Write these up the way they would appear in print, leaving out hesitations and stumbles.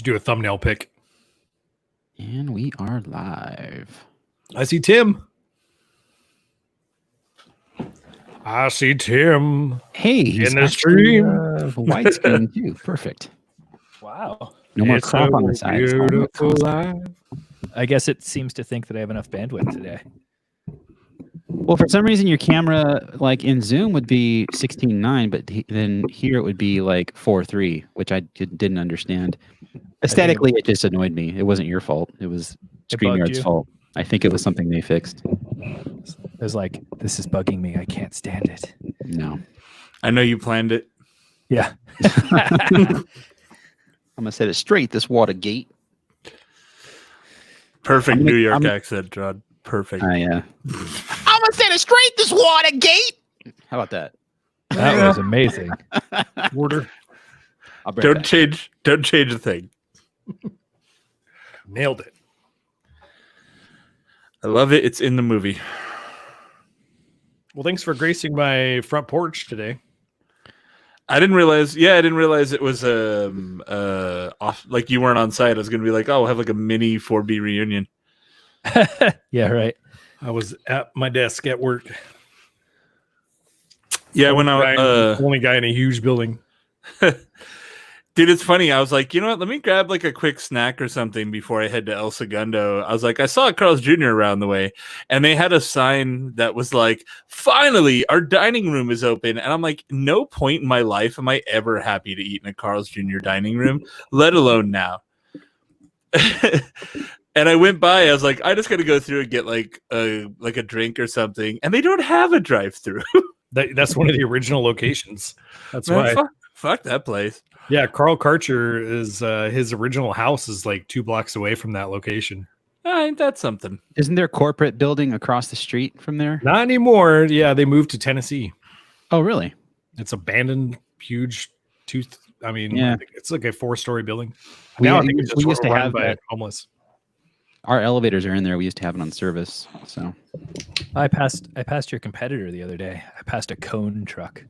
Should do a thumbnail pick. And we are live. I see Tim. I see Tim. Hey, he's in the stream. Widescreen too. Perfect. Wow. No more crap on the side. Beautiful life. I guess it seems to think that I have enough bandwidth today. Well, for some reason, your camera, like in Zoom, would be 16:9, but then here it would be like 4:3, which I didn't understand. Aesthetically, it just annoyed me. It wasn't your fault. It was StreamYard's fault. I think it was something they fixed. It was like, this is bugging me. I can't stand it. No. I know you planned it. Yeah. I'm going to set it straight, this Watergate. Perfect New York accent, John. Perfect. Yeah. I'm going to set it straight, this Watergate. How about that? That was amazing. Order. Don't change a thing. Nailed it. I love it. It's in the movie. Well, thanks for gracing my front porch today. I didn't realize it was off, like you weren't on site. I was gonna be like, oh, we'll have like a mini 4B reunion. Yeah, right. I was at my desk at work. Yeah, when only guy in a huge building. Dude, it's funny. I was like, you know what? Let me grab like a quick snack or something before I head to El Segundo. I was like, I saw Carl's Jr. around the way, and they had a sign that was like, finally, our dining room is open. And I'm like, no point in my life am I ever happy to eat in a Carl's Jr. dining room, let alone now. And I went by, I was like, I just got to go through and get like a drink or something. And they don't have a drive-through. That's one of the original locations. That's Man, why. Fuck that place. Yeah, Carl Karcher is his original house is like 2 blocks away from that location. Ain't that something? Isn't there a corporate building across the street from there? Not anymore. Yeah, they moved to Tennessee. Oh, really? It's abandoned, huge tooth. I mean, yeah. It's like a 4-story building. We used to have by homeless. Our elevators are in there. We used to have it on service. So I passed your competitor the other day. I passed a cone truck.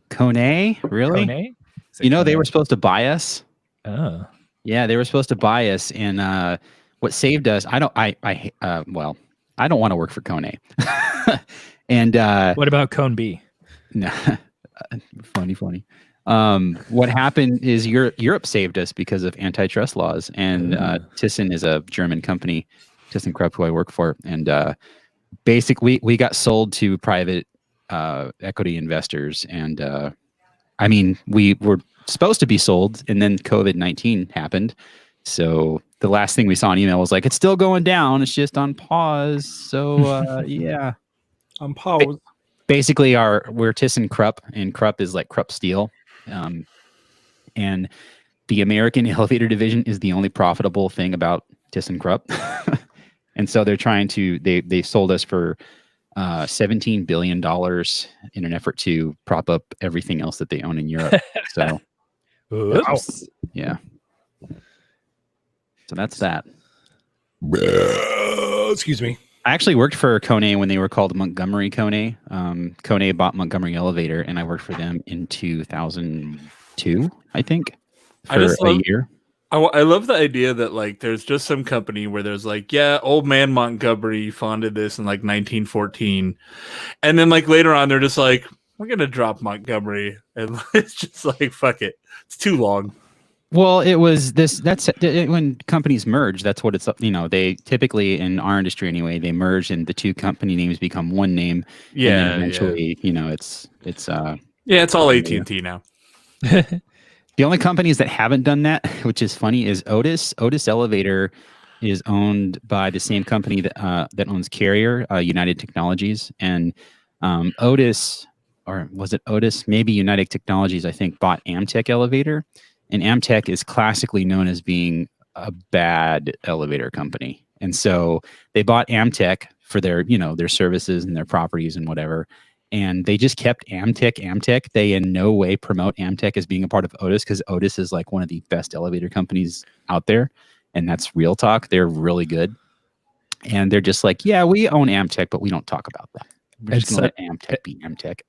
Cone? Really? Cone? You know, they were supposed to buy us. Oh. Yeah, they were supposed to buy us, and what saved us? I don't want to work for Kone. And what about Cone B? No, funny. What happened is Europe saved us because of antitrust laws, and Thyssen is a German company, ThyssenKrupp, who I work for, and basically we got sold to private equity investors, and I mean, we were supposed to be sold, and then COVID-19 happened. So the last thing we saw in email was like, it's still going down. It's just on pause. So yeah. On pause. Basically, we're ThyssenKrupp, and Krupp is like Krupp Steel. And the American elevator division is the only profitable thing about ThyssenKrupp. And so they're trying to, they sold us for $17 billion in an effort to prop up everything else that they own in Europe. So, Oops. Yeah. So that's that. Excuse me. I actually worked for Kone when they were called Montgomery Kone. Kone bought Montgomery Elevator, and I worked for them in 2002, I think, for a year. I love the idea that like there's just some company where there's like, yeah, old man Montgomery founded this in like 1914, and then like later on they're just like, we're gonna drop Montgomery, and it's just like, fuck it, it's too long. Well, it was when companies merge, that's what it's, they typically, in our industry anyway, they merge and the two company names become one name. Yeah. And then eventually, it's all AT&T now. The only companies that haven't done that, which is funny, is Otis. Otis Elevator is owned by the same company that owns Carrier, United Technologies, and Otis, or was it Otis? Maybe United Technologies, I think, bought Amtech Elevator, and Amtech is classically known as being a bad elevator company, and so they bought Amtech for their services and their properties and whatever. And they just kept Amtech. They in no way promote Amtech as being a part of Otis, because Otis is like one of the best elevator companies out there. And that's real talk. They're really good. And they're just like, yeah, we own Amtech, but we don't talk about that. We're just going to let Amtech be Amtech.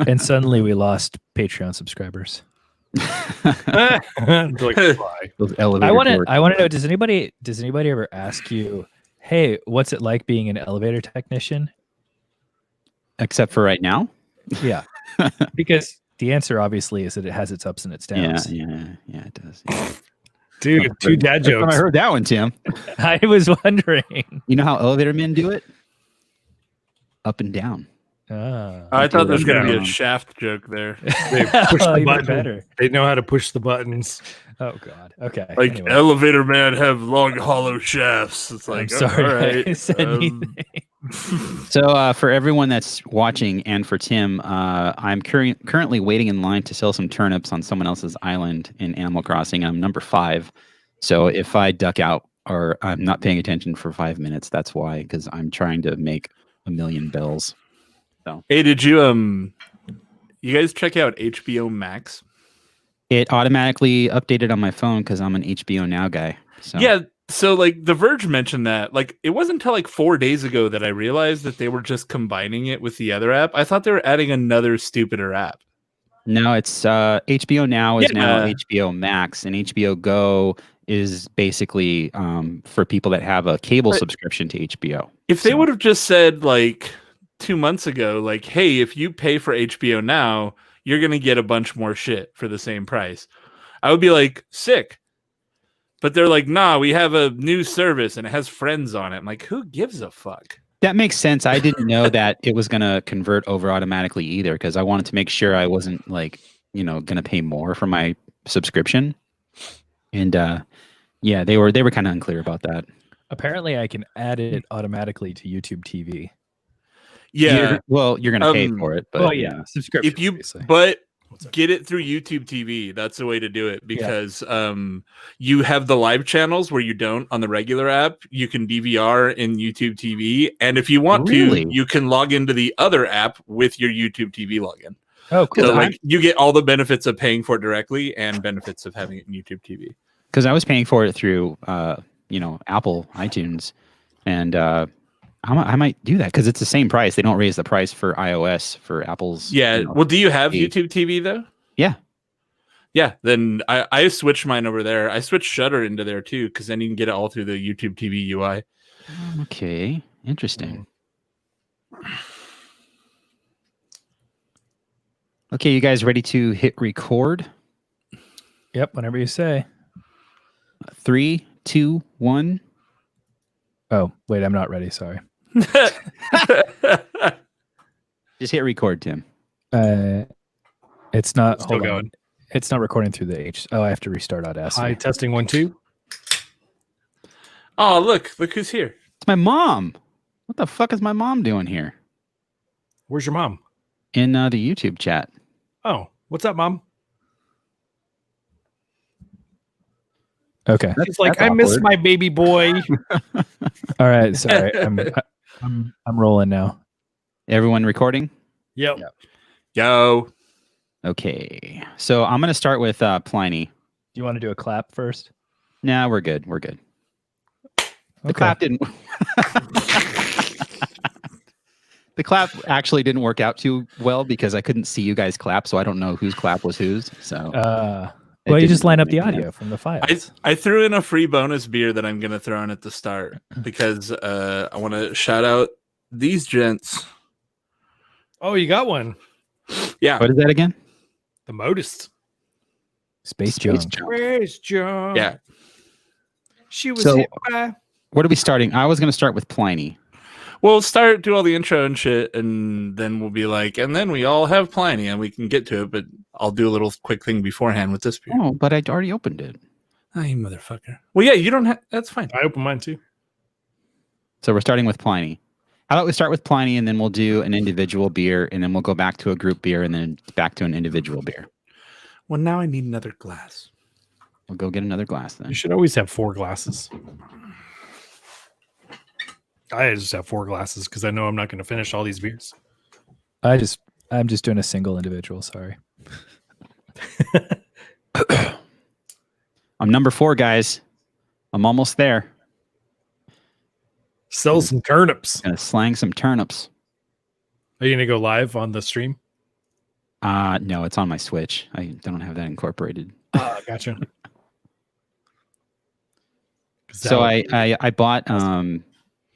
And suddenly we lost Patreon subscribers. Like, fly. Those elevator I want doors. to know, does anybody ever ask you, hey, what's it like being an elevator technician? Except for right now. Yeah. Because the answer obviously is that it has its ups and its downs. Yeah, it does. Yeah. Dude, two dad First time I jokes. heard that one, Tim. I was wondering. You know how elevator men do it? Up and down. I thought there was going to be a down. shaft joke there. They push the Even button. better. They know how to push the buttons. Oh God. Okay. Like anyway. elevator man have long hollow shafts. It's like, I'm sorry. all right. I said anything. So for everyone that's watching and for Tim, I'm currently waiting in line to sell some turnips on someone else's island in Animal Crossing. I'm number 5. So if I duck out or I'm not paying attention for 5 minutes, that's why, because I'm trying to make 1 million bells. Hey, did you guys check out HBO Max? It automatically updated on my phone because I'm an HBO Now guy. So Yeah. So like The Verge mentioned that. Like it wasn't until like 4 days ago that I realized that they were just combining it with the other app. I thought they were adding another stupider app. no, it's HBO Now is now Yeah. HBO Max, and HBO Go is basically for people that have a cable But- subscription to HBO. If they So- would have just said like 2 months ago, like, hey, if you pay for HBO Now, you're gonna get a bunch more shit for the same price, I would be like, sick. But they're like, nah, we have a new service and it has Friends on it. I'm like, who gives a fuck? That makes sense. I didn't know that it was going to convert over automatically either, because I wanted to make sure I wasn't like, going to pay more for my subscription. And yeah, they were kind of unclear about that. Apparently, I can add it automatically to YouTube TV. Yeah. You're going to pay Um, for it, but Oh yeah, subscription. If you obviously. but get it through YouTube TV. That's the way to do it, because you have the live channels where you don't on the regular app. You can DVR in YouTube TV, and if you want Really? to, you can log into the other app with your YouTube TV login. Oh, cool. So like you get all the benefits of paying for it directly and benefits of having it in YouTube TV. because I was paying for it through, Apple iTunes, and I might do that because it's the same price. They don't raise the price for iOS for Apple's. Yeah. Well, do you have TV. YouTube TV though? Yeah. Yeah. Then I switched mine over there. I switched Shutter into there too, because then you can get it all through the YouTube TV UI. Okay, interesting. Okay, you guys ready to hit record? Yep. Whenever you say. 3, 2, 1. Oh wait, I'm not ready. Sorry. Just hit record, Tim. It's not. Still hold on. going. It's not recording through the H. Oh, I have to restart Audacity. Hi, testing 1, 2. Oh, look who's here. It's my mom. What the fuck is my mom doing here? Where's your mom? In the YouTube chat. Oh, what's up, mom? Okay. She's like, that's I miss awkward. my baby boy. All right. Sorry. I'm rolling now. Everyone recording? Yep. Yo. Okay. So I'm going to start with Pliny. Do you want to do a clap first? Nah, we're good. We're good. The Okay. clap didn't. The clap actually didn't work out too well because I couldn't see you guys clap, so I don't know whose clap was whose. So it Well, you didn't just line up really the make audio from the files. I threw in a free bonus beer that I'm gonna throw in at the start because I want to shout out these gents. Oh, you got one. Yeah. What is that again? The modest. Space Space junk. junk. Where's John? Yeah. She was So- hit by. What are we starting? I was going to start with Pliny. We'll do all the intro and shit, and then we'll be like, and then we all have Pliny, and we can get to it. But I'll do a little quick thing beforehand with this beer. Oh, but I already opened it. Oh, you motherfucker. Well, yeah, you don't have. That's fine. I opened mine too. So we're starting with Pliny. How about we start with Pliny and then we'll do an individual beer and then we'll go back to a group beer and then back to an individual beer. Well, now I need another glass. We'll go get another glass then. You should always have 4 glasses. I just have 4 glasses because I know I'm not going to finish all these beers. I'm just doing a single individual. Sorry. I'm number 4, guys. I'm almost there. Sell some turnips. Gonna slang some turnips. Are you going to go live on the stream? No, it's on my Switch. I don't have that incorporated. Gotcha. So I bought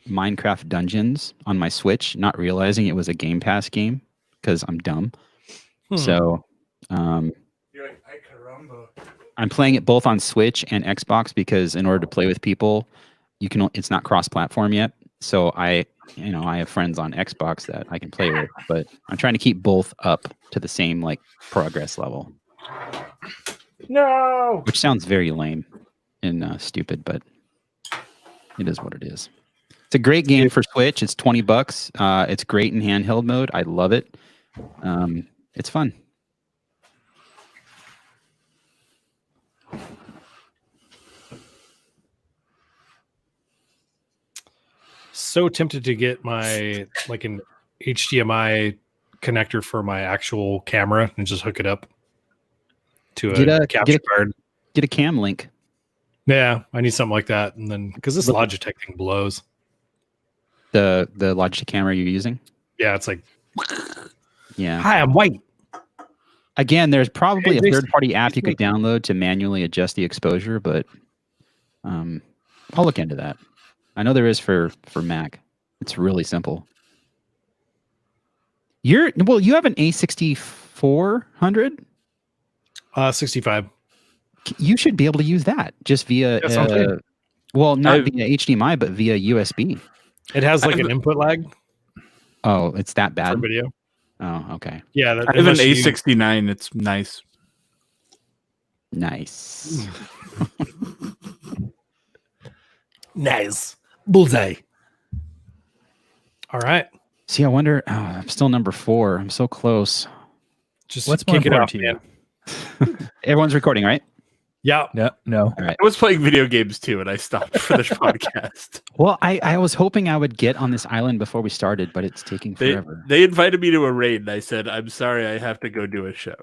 Minecraft Dungeons on my Switch, not realizing it was a Game Pass game because I'm dumb. So You're like, ay caramba. I'm playing it both on Switch and Xbox because in order to play with people, it's not cross-platform yet. So I have friends on Xbox that I can play with, but I'm trying to keep both up to the same like progress level. No. Which sounds very lame and stupid, but it is what it is. It's a great game for Switch. It's $20. It's great in handheld mode. I love it. It's fun. So tempted to get an HDMI connector for my actual camera and just hook it up to a capture card. Get a cam link. Yeah, I need something like that, and then because this Logitech thing blows. The Logitech camera you're using? Yeah, it's like, yeah. Hi, I'm white. Again, there's probably a third-party app you could download to manually adjust the exposure, but I'll look into that. I know there is for Mac. It's really simple. You have an A6400? 65. You should be able to use that just via not via HDMI, but via USB. It has like an input lag. Oh, it's that bad? For video. Oh, okay. Yeah. I have an A69. It's nice. Nice. Nice. Bullseye. All right. See, I wonder. I'm still number 4. I'm so close. Just what's kick it off, to man. Everyone's recording, right? Yeah. No. All right. I was playing video games too, and I stopped for this podcast. Well, I was hoping I would get on this island before we started, but it's taking forever. They invited me to a raid, and I said, I'm sorry, I have to go do a show.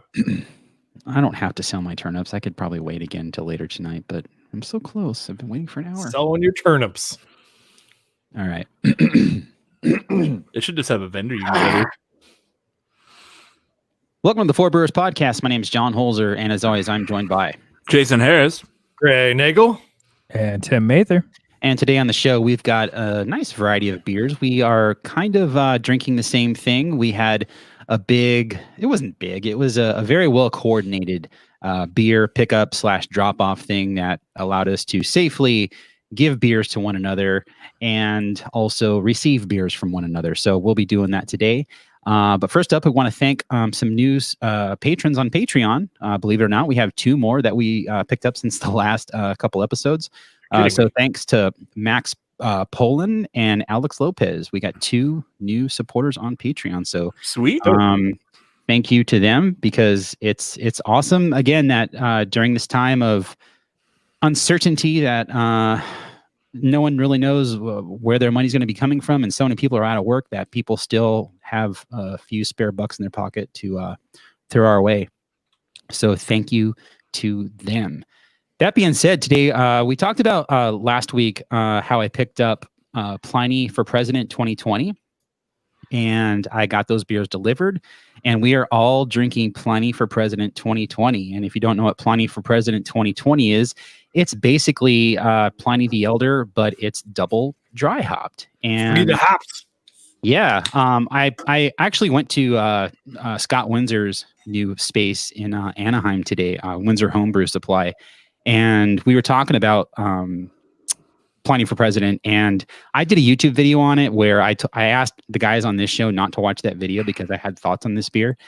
I don't have to sell my turnips. I could probably wait again until later tonight, but I'm so close. I've been waiting for an hour. Selling your turnips. All right. They should just have a vendor you can go to. Welcome to the Four Brewers Podcast. My name is John Holzer, and as always, I'm joined by Jason Harris. Gray Nagel. And Tim Mather. And today on the show, we've got a nice variety of beers. We are kind of drinking the same thing. We had it wasn't big. It was a very well coordinated beer pickup / drop off thing that allowed us to safely give beers to one another and also receive beers from one another. So we'll be doing that today. But first up, we want to thank some new patrons on Patreon. Believe it or not, we have 2 more that we picked up since the last couple episodes. So thanks to Max Poland and Alex Lopez. We got 2 new supporters on Patreon. So sweet. Thank you to them because it's awesome. Again, that during this time of uncertainty that no one really knows where their money's going to be coming from, and so many people are out of work, that people still have a few spare bucks in their pocket to throw our way. So thank you to them. That being said, today we talked about last week how I picked up Pliny for President 2020, and I got those beers delivered, and we are all drinking Pliny for President 2020. And if you don't know what Pliny for President 2020 is, it's basically Pliny the Elder, but it's double dry hopped. And yeah, I actually went to Scott Windsor's new space in Anaheim today, Windsor Homebrew Supply, and we were talking about Pliny for President, and I did a YouTube video on it where I asked the guys on this show not to watch that video because I had thoughts on this beer,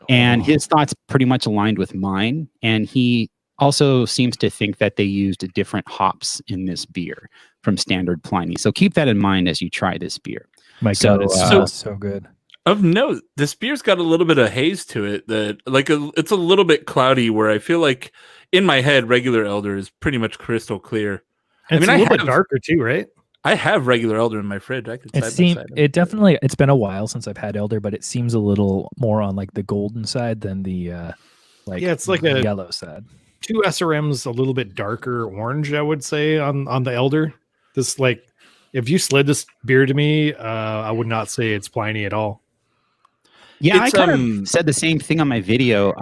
and his thoughts pretty much aligned with mine, and he also seems to think that they used different hops in this beer from standard Pliny. So keep that in mind as you try this beer. My God, it's so good. Of note, this beer's got a little bit of haze to it that it's a little bit cloudy, where I feel like in my head regular Elder is pretty much crystal clear. It's a little bit darker too, right? I have regular Elder in my fridge. I could it's been a while since I've had Elder, but it seems a little more on like the golden side than the it's like a yellow side. 2 SRMs, a little bit darker orange, I would say, on the Elder. This, like, if you slid this beer to me, I would not say it's Pliny at all. Yeah, I kind of said the same thing on my video.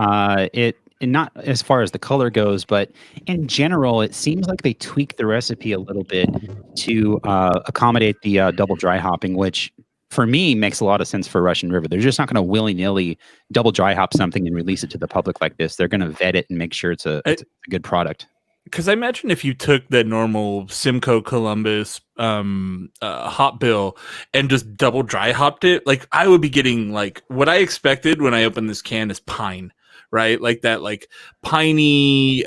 And not as far as the color goes, but in general, it seems like they tweak the recipe a little bit to accommodate the double dry hopping, which for me makes a lot of sense for Russian River. They're just not going to willy-nilly double dry hop something and release it to the public like this. They're going to vet it and make sure it's a good product. Because I imagine if you took the normal Simcoe Columbus hop bill and just double dry hopped it, like I would be getting like what I expected when I opened this can is pine. Right, like that, like piney,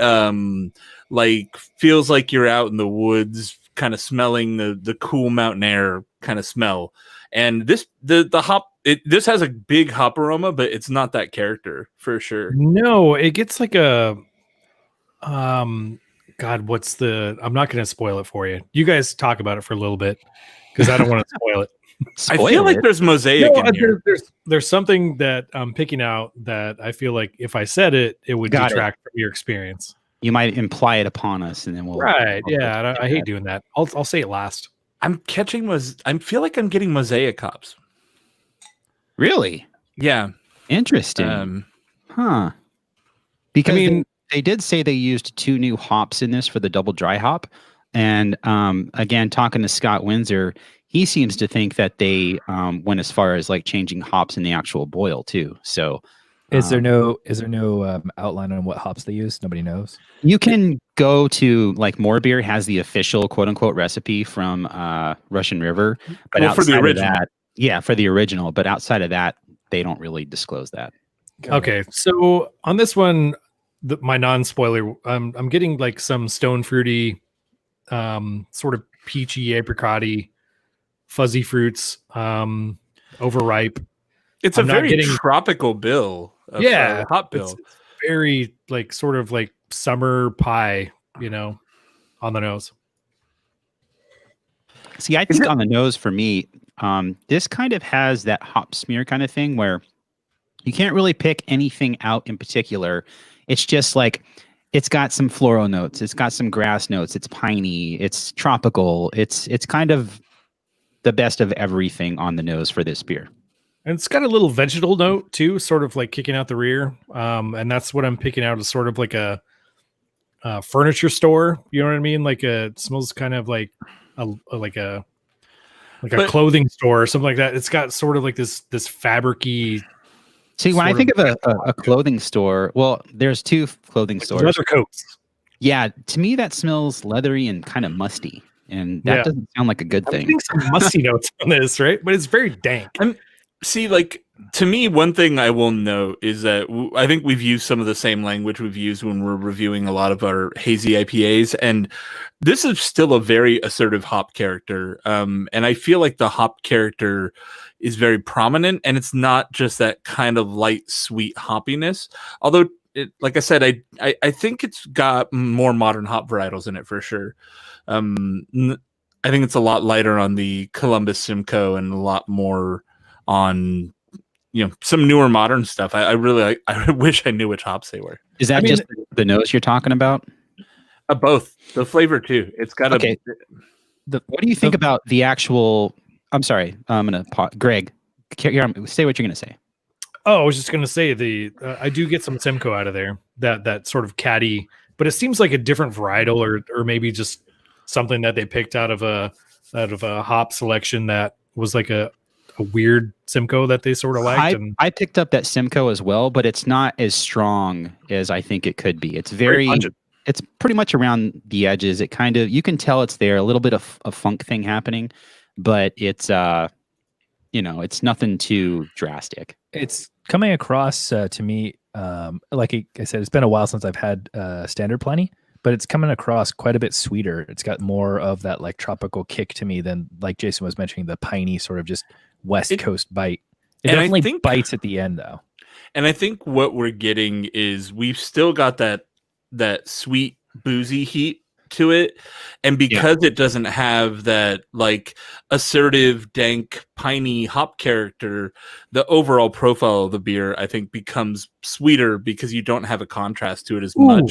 like feels like you're out in the woods, kind of smelling the cool mountain air kind of smell. And this the hop, this has a big hop aroma, but it's not that character for sure. No, it gets like a, God, what's the? I'm not going to spoil it for you. You guys talk about it for a little bit because I don't want to spoil it. I feel like there's mosaic in here. There's something that I'm picking out that I feel like if I said it, it would detract from your experience. You might imply it upon us, and then we'll. Right? Yeah, I hate doing that. I'll say it last. I'm catching I feel like I'm getting mosaic hops. Really? Yeah. Interesting. Huh? Because they did say they used 2 new hops in this for the double dry hop, and again, talking to Scott Windsor. He seems to think that they went as far as like changing hops in the actual boil too. So, is there no outline on what hops they use? Nobody knows. You can go to like More Beer has the official quote unquote recipe from Russian River, but for the original, for the original. But outside of that, they don't really disclose that. Okay, so on this one, my non-spoiler, I'm getting like some stone fruity, sort of peachy, apricot-y, fuzzy fruits, overripe. It's a very tropical bill. Hop bill. It's very like sort of like summer pie, on the nose. See, I think on the nose for me, this kind of has that hop smear kind of thing where you can't really pick anything out in particular. It's just like it's got some floral notes, it's got some grass notes, it's piney, it's tropical, it's kind of the best of everything on the nose for this beer. And it's got a little vegetal note too, sort of like kicking out the rear. And that's what I'm picking out is sort of like a furniture store. You know what I mean? Like it smells kind of like a clothing store or something like that. It's got sort of like this fabric-y. See, when I think of a clothing store, well, there's 2 clothing stores. Leather coats. Yeah, to me that smells leathery and kind of musty. And that doesn't sound like a good thing. I'm getting some musty notes on this, right? But it's very dank. See, like, to me, one thing I will note is that I think we've used some of the same language we've used when we're reviewing a lot of our hazy IPAs. And this is still a very assertive hop character. And I feel like the hop character is very prominent. And it's not just that kind of light, sweet hoppiness. Although, like I said, I think it's got more modern hop varietals in it for sure. I think it's a lot lighter on the Columbus Simcoe and a lot more on some newer modern stuff. I wish I knew which hops they were. Is that just the nose you're talking about? Both the flavor too. It's got what do you think about the actual? I'm sorry. I'm gonna Greg. Say what you're gonna say. Oh, I was just gonna say I do get some Simcoe out of there. That sort of catty, but it seems like a different varietal or maybe just something that they picked out of a hop selection that was like a weird Simcoe that they sort of liked. I picked up that Simcoe as well, but it's not as strong as I think it could be. It's it's pretty much around the edges. It kind of, you can tell it's there, a little bit of a funk thing happening, but it's, it's nothing too drastic. It's coming across to me, like I said, it's been a while since I've had Standard Pliny, but it's coming across quite a bit sweeter. It's got more of that like tropical kick to me than, like Jason was mentioning, the piney sort of just West Coast bite. It definitely bites at the end though. And I think what we're getting is we've still got that sweet boozy heat to it. And because it doesn't have that like assertive, dank, piney hop character, the overall profile of the beer, I think, becomes sweeter because you don't have a contrast to it as much.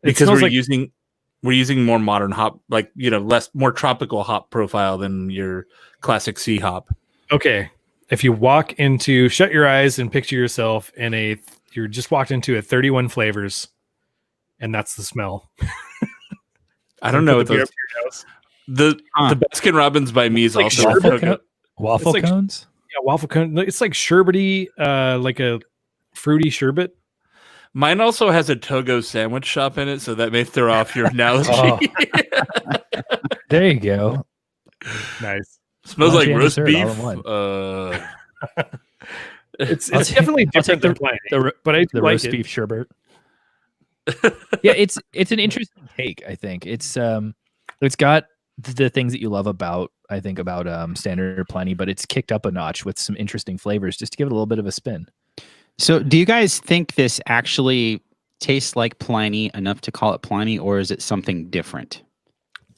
Because we're using more modern hop, like, more tropical hop profile than your classic C hop. Okay. if you shut your eyes and picture yourself you're just walked into a 31 flavors, and that's the smell. I don't know what those. The Baskin Robbins by me is like also waffle cones. Yeah, waffle cone. It's like sherbety, like a fruity sherbet. Mine also has a Togo sandwich shop in it, so that may throw off your analogy. There you go. Nice. Smells like roast beef. It's definitely different than Pliny, but I the like roast it. beef sherbet. Yeah, it's an interesting take. I think it's got the things that you love about standard Pliny, but it's kicked up a notch with some interesting flavors just to give it a little bit of a spin. So do you guys think this actually tastes like Pliny enough to call it Pliny, or is it something different?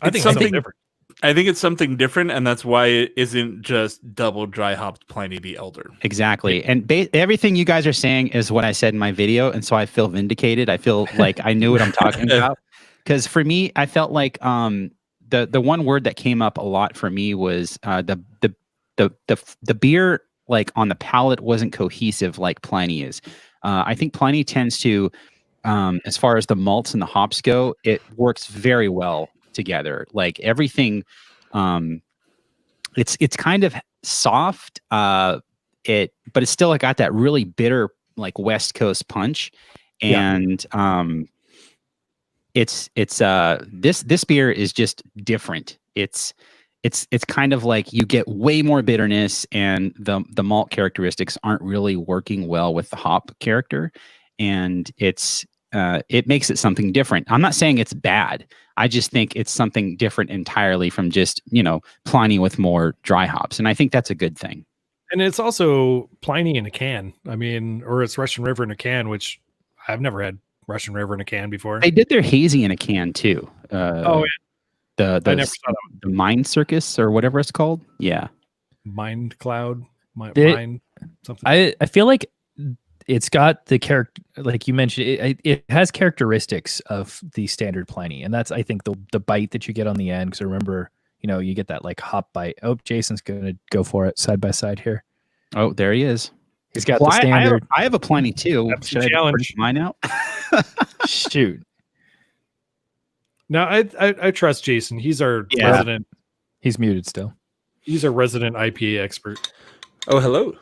I think something different. I think it's something different, and that's why it isn't just double dry hopped Pliny the Elder. Exactly. And everything you guys are saying is what I said in my video, and so I feel vindicated. I feel like I knew what I'm talking about. Because for me, I felt like the one word that came up a lot for me was the beer, like on the palate, wasn't cohesive like Pliny is. I think Pliny tends to, as far as the malts and the hops go, it works very well together. Like everything, it's kind of soft, but it's still got that really bitter, like West Coast punch. And this beer is just different. It's kind of like you get way more bitterness, and the malt characteristics aren't really working well with the hop character, and it makes it something different. I'm not saying it's bad. I just think it's something different entirely from just, Pliny with more dry hops, and I think that's a good thing. And it's also Pliny in a can. I mean, or it's Russian River in a can, which I've never had Russian River in a can before. They did their hazy in a can too. I never saw that. The Mind Circus or whatever it's called. Yeah. Mind Cloud. Mind something. I feel like it's got the character, like you mentioned, it has characteristics of the standard Pliny. And that's, I think, the bite that you get on the end. Because remember, you get that like hop bite. Oh, Jason's going to go for it side by side here. Oh, there he is. He's got the standard. I have a Pliny too. That's Should a challenge. I mine out? Shoot. No, I trust Jason. He's our resident. He's muted still. He's our resident IPA expert. Oh, hello.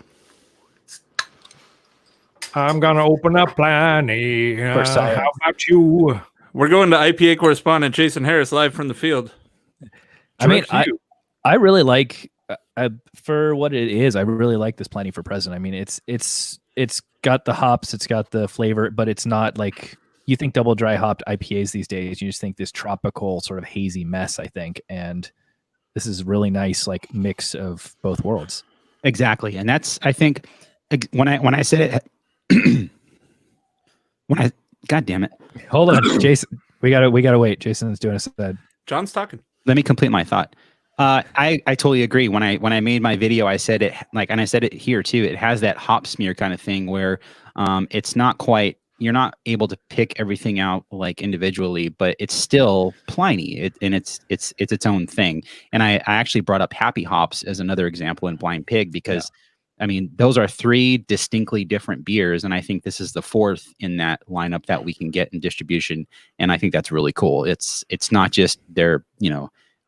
I'm gonna open up Pliny. How about you? We're going to IPA correspondent Jason Harris live from the field. I mean, I really like for what it is. I really like this Pliny for President. I mean, it's got the hops, it's got the flavor, but it's not like you think double dry hopped IPAs these days. You just think this tropical sort of hazy mess, I think, and this is really nice, like mix of both worlds. Exactly, and that's, I think, when I said it, God damn it, hold on, Jason, we gotta wait. Jason's doing us bad. John's talking. Let me complete my thought. I totally agree. When I made my video, I said it and I said it here too. It has that hop smear kind of thing where it's not quite. You're not able to pick everything out like individually, but it's still Pliny, and it's its own thing. And I actually brought up Happy Hops as another example in Blind Pig because, I mean, those are three distinctly different beers, and I think this is the fourth in that lineup that we can get in distribution, and I think that's really cool. It's not just they're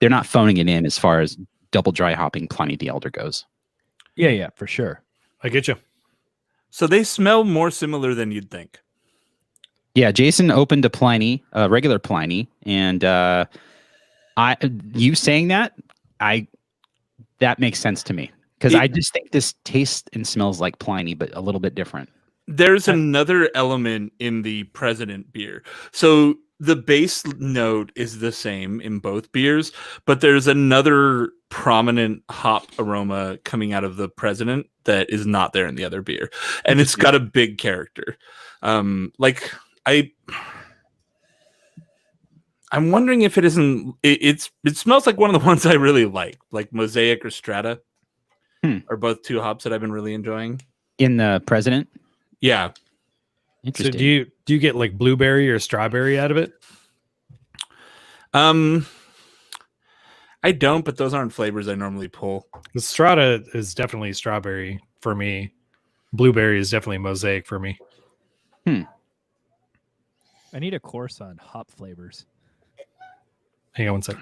not phoning it in as far as double dry hopping Pliny the Elder goes. Yeah, for sure. I get you. So they smell more similar than you'd think. Yeah, Jason opened a Pliny, regular Pliny, and you saying that makes sense to me because I just think this tastes and smells like Pliny, but a little bit different. There's another element in the President beer. So the base note is the same in both beers, but there's another prominent hop aroma coming out of the President that is not there in the other beer, and it's got a big character. I'm wondering if it isn't. It smells like one of the ones I really like Mosaic or Strata, are both two hops that I've been really enjoying in the President. Yeah. So do you get like blueberry or strawberry out of it? I I don't, but those aren't flavors I normally pull. The Strata is definitely strawberry for me. Blueberry is definitely mosaic for me. I need a course on hop flavors. Hang on one sec.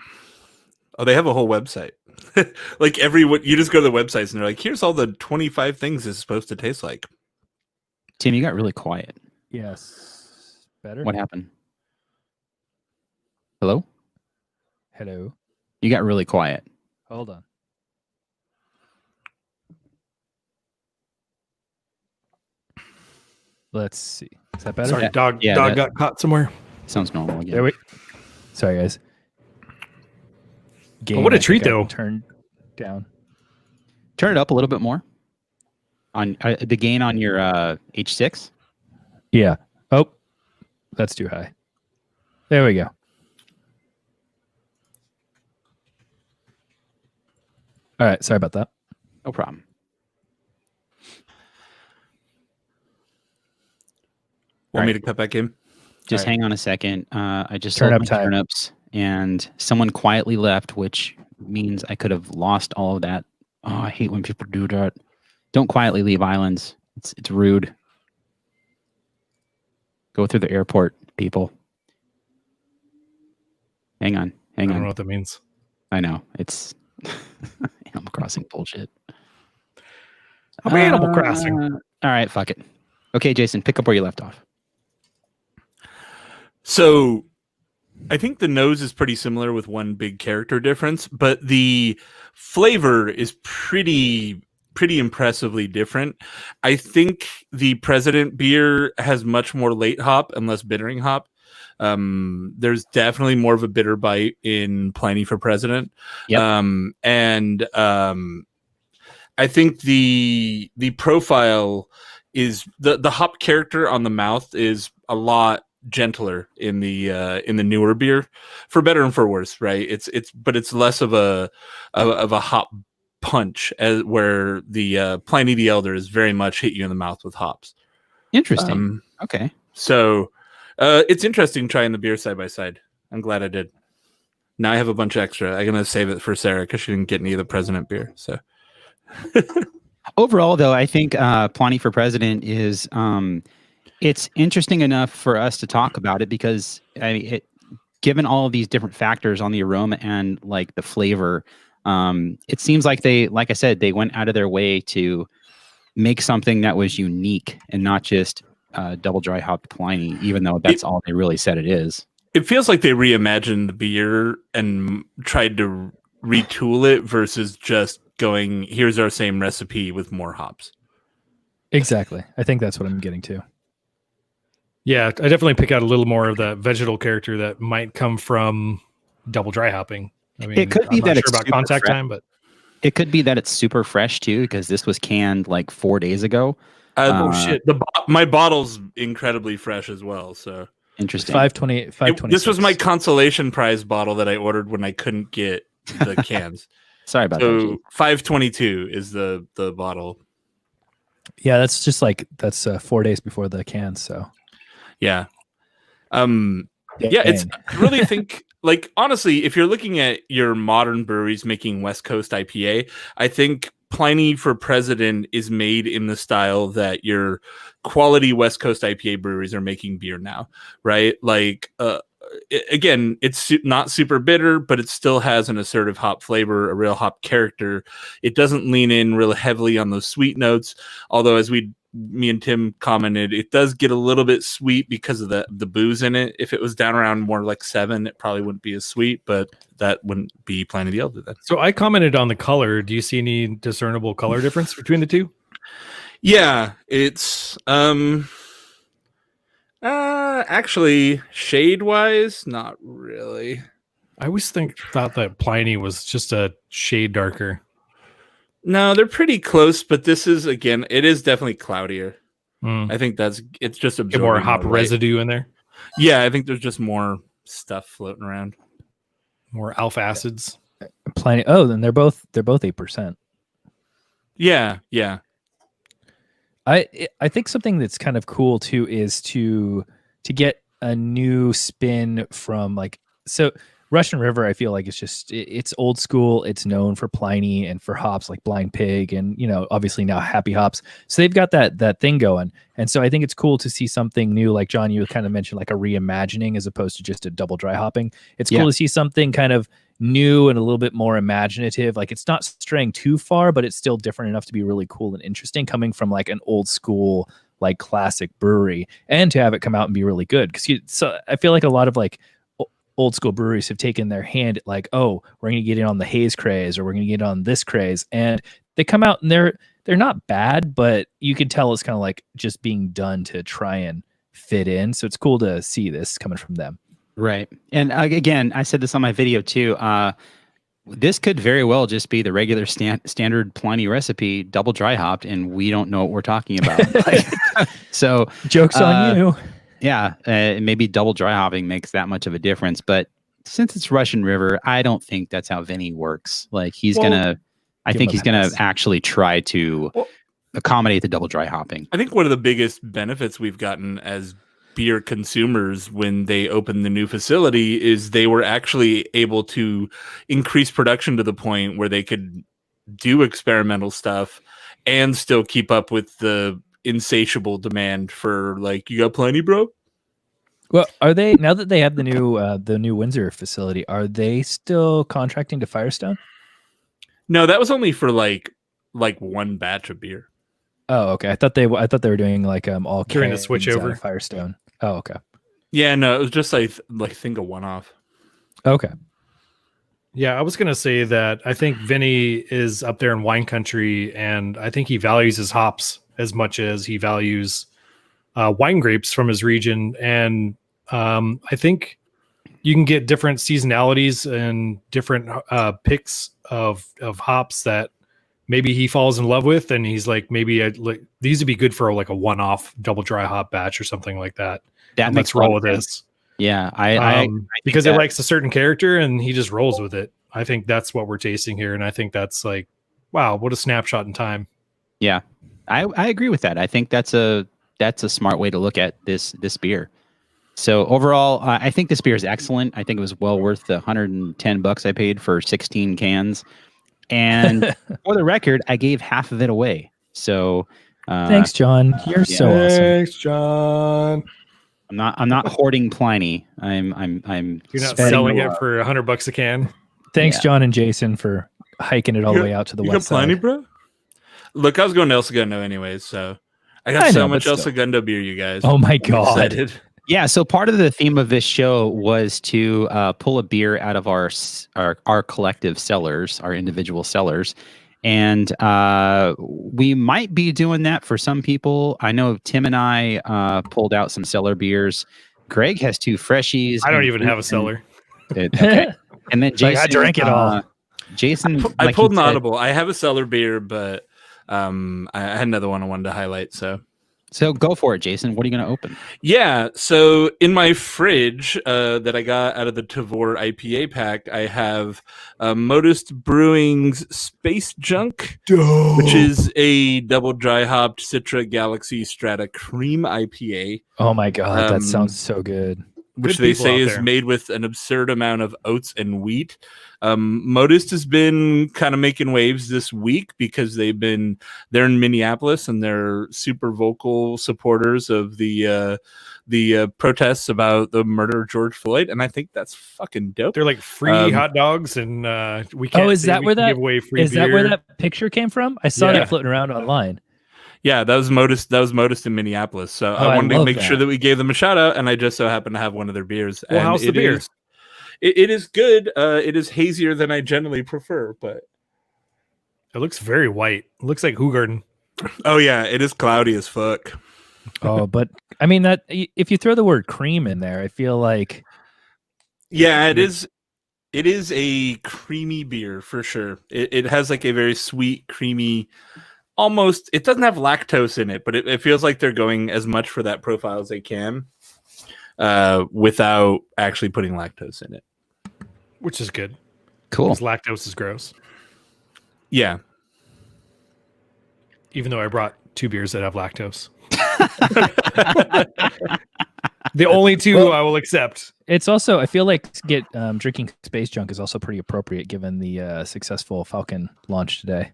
Oh, they have a whole website. Like you just go to the websites and they're like, here's all the 25 things it's supposed to taste like. Tim, you got really quiet. Yes. Better? What happened? Hello? Hello. You got really quiet. Hold on. Let's see. Is that better? Sorry, dog that- got caught somewhere. Sounds normal again. There we. Sorry, guys. Gain, what a I treat, think I though. Turned down. Turn it up a little bit more. On the gain on your H6. Yeah. Oh, that's too high. There we go. All right. Sorry about that. No problem. Want me Right. to cut back in? Just All right. hang on a second. I just Turn sold up my time. turnips, and someone quietly left, which means I could have lost all of that. Oh, I hate when people do that. Don't quietly leave islands. It's rude. Go through the airport, people. Hang on. I don't know what that means. I know. It's Animal Crossing bullshit. I'm Animal Crossing. All right, fuck it. Okay, Jason, pick up where you left off. So I think the nose is pretty similar with one big character difference, but the flavor is pretty impressively different. I think the President beer has much more late hop and less bittering hop. There's definitely more of a bitter bite in Pliny for President. Yep. I think the profile is the hop character on the mouth is a lot gentler in the newer beer, for better and for worse, right? But it's less of a hop punch, as where the Pliny the Elder is very much hit you in the mouth with hops. Interesting. Okay. So it's interesting trying the beer side by side. I'm glad I did. Now I have a bunch extra. I'm gonna save it for Sarah because she didn't get any of the President beer. So Overall, though, I think Pliny for President is it's interesting enough for us to talk about it because given all of these different factors on the aroma and like the flavor, it seems like like I said, they went out of their way to make something that was unique and not just double dry hopped Pliny, even though that's all they really said it is. It feels like they reimagined the beer and tried to retool it versus just going, here's our same recipe with more hops. Exactly. I think that's what I'm getting to. Yeah, I definitely pick out a little more of the vegetal character that might come from double dry hopping. I mean, it could be I'm not that sure it's about super contact fresh. time, but It could be that it's super fresh too, because this was canned like 4 days ago. Oh shit! My bottle's incredibly fresh as well. So interesting. 520. This was my consolation prize bottle that I ordered when I couldn't get the cans. Sorry about that. So 522 is the bottle. Yeah, that's just like 4 days before the cans. So yeah, it's I really think like honestly, if you're looking at your modern breweries making West Coast IPA, I think Pliny for President is made in the style that your quality West Coast IPA breweries are making beer now, right? Like, again, it's not super bitter, but it still has an assertive hop flavor, a real hop character. It doesn't lean in real heavily on those sweet notes, although as me and Tim commented, it does get a little bit sweet because of the booze in it. If it was down around more like 7, it probably wouldn't be as sweet, but that wouldn't be Pliny the Elder then. So I commented on the color. Do you see any discernible color difference between the two? Yeah, it's actually shade wise, not really. I always thought that Pliny was just a shade darker. No, they're pretty close, but this is again, it is definitely cloudier. Mm. I think it's just Get absorbing more hop light. residue in there. Yeah, I think there's just more stuff floating around. More alpha acids. Pliny. Oh, then they're both 8%. Yeah. I think something that's kind of cool too is to get a new spin from like, so Russian River, I feel like it's old school. It's known for Pliny and for hops like Blind Pig and, obviously now Happy Hops. So they've got that thing going. And so I think it's cool to see something new. Like John, you kind of mentioned like a reimagining as opposed to just a double dry hopping. It's cool to see something kind of new and a little bit more imaginative. Like it's not straying too far, but it's still different enough to be really cool and interesting coming from like an old school, like classic brewery, and to have it come out and be really good. So I feel like a lot of like old school breweries have taken their hand at like, oh, we're going to get in on the haze craze or we're going to get on this craze. And they come out and they're not bad, but you can tell it's kind of like just being done to try and fit in. So it's cool to see this coming from them. Right. And again, I said this on my video too. This could very well just be the regular standard Pliny recipe, double dry hopped, and we don't know what we're talking about. So joke's on you. Yeah, maybe double dry hopping makes that much of a difference. But since it's Russian River, I don't think that's how Vinny works. Like he's gonna actually try to accommodate the double dry hopping. I think one of the biggest benefits we've gotten as beer consumers when they opened the new facility is they were actually able to increase production to the point where they could do experimental stuff and still keep up with the insatiable demand for like, you got Pliny, bro? Well, are they, now that they have the new Windsor facility, are they still contracting to Firestone? No, that was only for like one batch of beer. Oh, okay. I thought they were doing like all during the switch over Firestone. Oh, okay. Yeah, no, it was just like think a one-off. Okay. Yeah, I was gonna say that I think Vinny is up there in wine country, and I think he values his hops as much as he values wine grapes from his region. And I think you can get different seasonalities and different picks of hops that maybe he falls in love with, and he's like, maybe these would be good for like a one-off double dry hop batch or something like that. Let's roll with this. Yeah, I because it likes a certain character, and he just rolls with it. I think that's what we're tasting here, and I think that's like, wow, what a snapshot in time. Yeah, I agree with that. I think that's a smart way to look at this beer. So overall, I think this beer is excellent. I think it was well worth the $110 I paid for 16 cans. And for the record, I gave half of it away. So thanks, John. You're so awesome. Thanks, John. I'm not hoarding Pliny. I'm You're not selling it for $100 a can. Thanks, John and Jason, for hiking it all the way out to the west side. You got Pliny, bro? Look, I was going to El Segundo anyways, so I got so much El Segundo beer, you guys. Oh my god! Yeah, so part of the theme of this show was to pull a beer out of our collective cellars, our individual cellars, and we might be doing that for some people. I know Tim and I pulled out some cellar beers. Greg has 2 freshies. I don't even have a cellar. Okay. And then Jason, I drank it all. Jason, I pulled an audible. I have a cellar beer, but I had another one I wanted to highlight. So go for it, Jason. What are you going to open? Yeah, so in my fridge that I got out of the Tavor IPA pack, I have Modest Brewing's Space Junk, which is a double dry hopped Citra Galaxy Strata Cream IPA. Oh my god, that sounds so good. Which they say is made with an absurd amount of oats and wheat. Modest has been kind of making waves this week because they're in Minneapolis and they're super vocal supporters of the protests about the murder of George Floyd, and I think that's fucking dope. They're like free hot dogs, and we can't. Oh, is that where that give away free is beer. that where that picture came from? I saw that floating around online. Yeah, that was Modest. That was Modest in Minneapolis. So I wanted to make sure that we gave them a shout out, and I just so happened to have one of their beers. Well, and how's the beer? It is good. It is hazier than I generally prefer, but it looks very white. It looks like Hoegaarden. Oh yeah, it is cloudy as fuck. Oh, but I mean that if you throw the word cream in there, I feel like it is. It is a creamy beer for sure. It has like a very sweet, creamy. Almost, it doesn't have lactose in it, but it feels like they're going as much for that profile as they can without actually putting lactose in it. Which is good. Cool. Because lactose is gross. Yeah. Even though I brought 2 beers that have lactose. The only two I will accept. It's also, I feel like drinking space junk is also pretty appropriate given the successful Falcon launch today.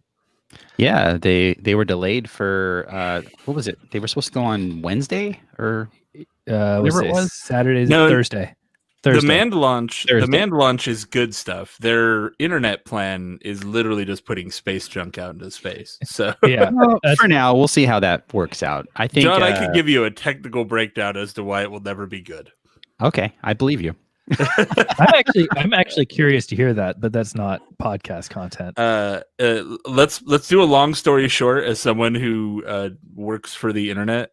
Yeah, they were delayed for what was it? They were supposed to go on Wednesday or whatever it was. Saturday, No, Thursday. The manned launch, Thursday. the manned launch is good stuff. Their internet plan is literally just putting space junk out into space. So Yeah, Well, for now, we'll see how that works out. I think John, I could give you a technical breakdown as to why it will never be good. Okay, I believe you. I'm actually curious to hear that, but that's not podcast content. Let's do a long story short. As someone who works for the internet,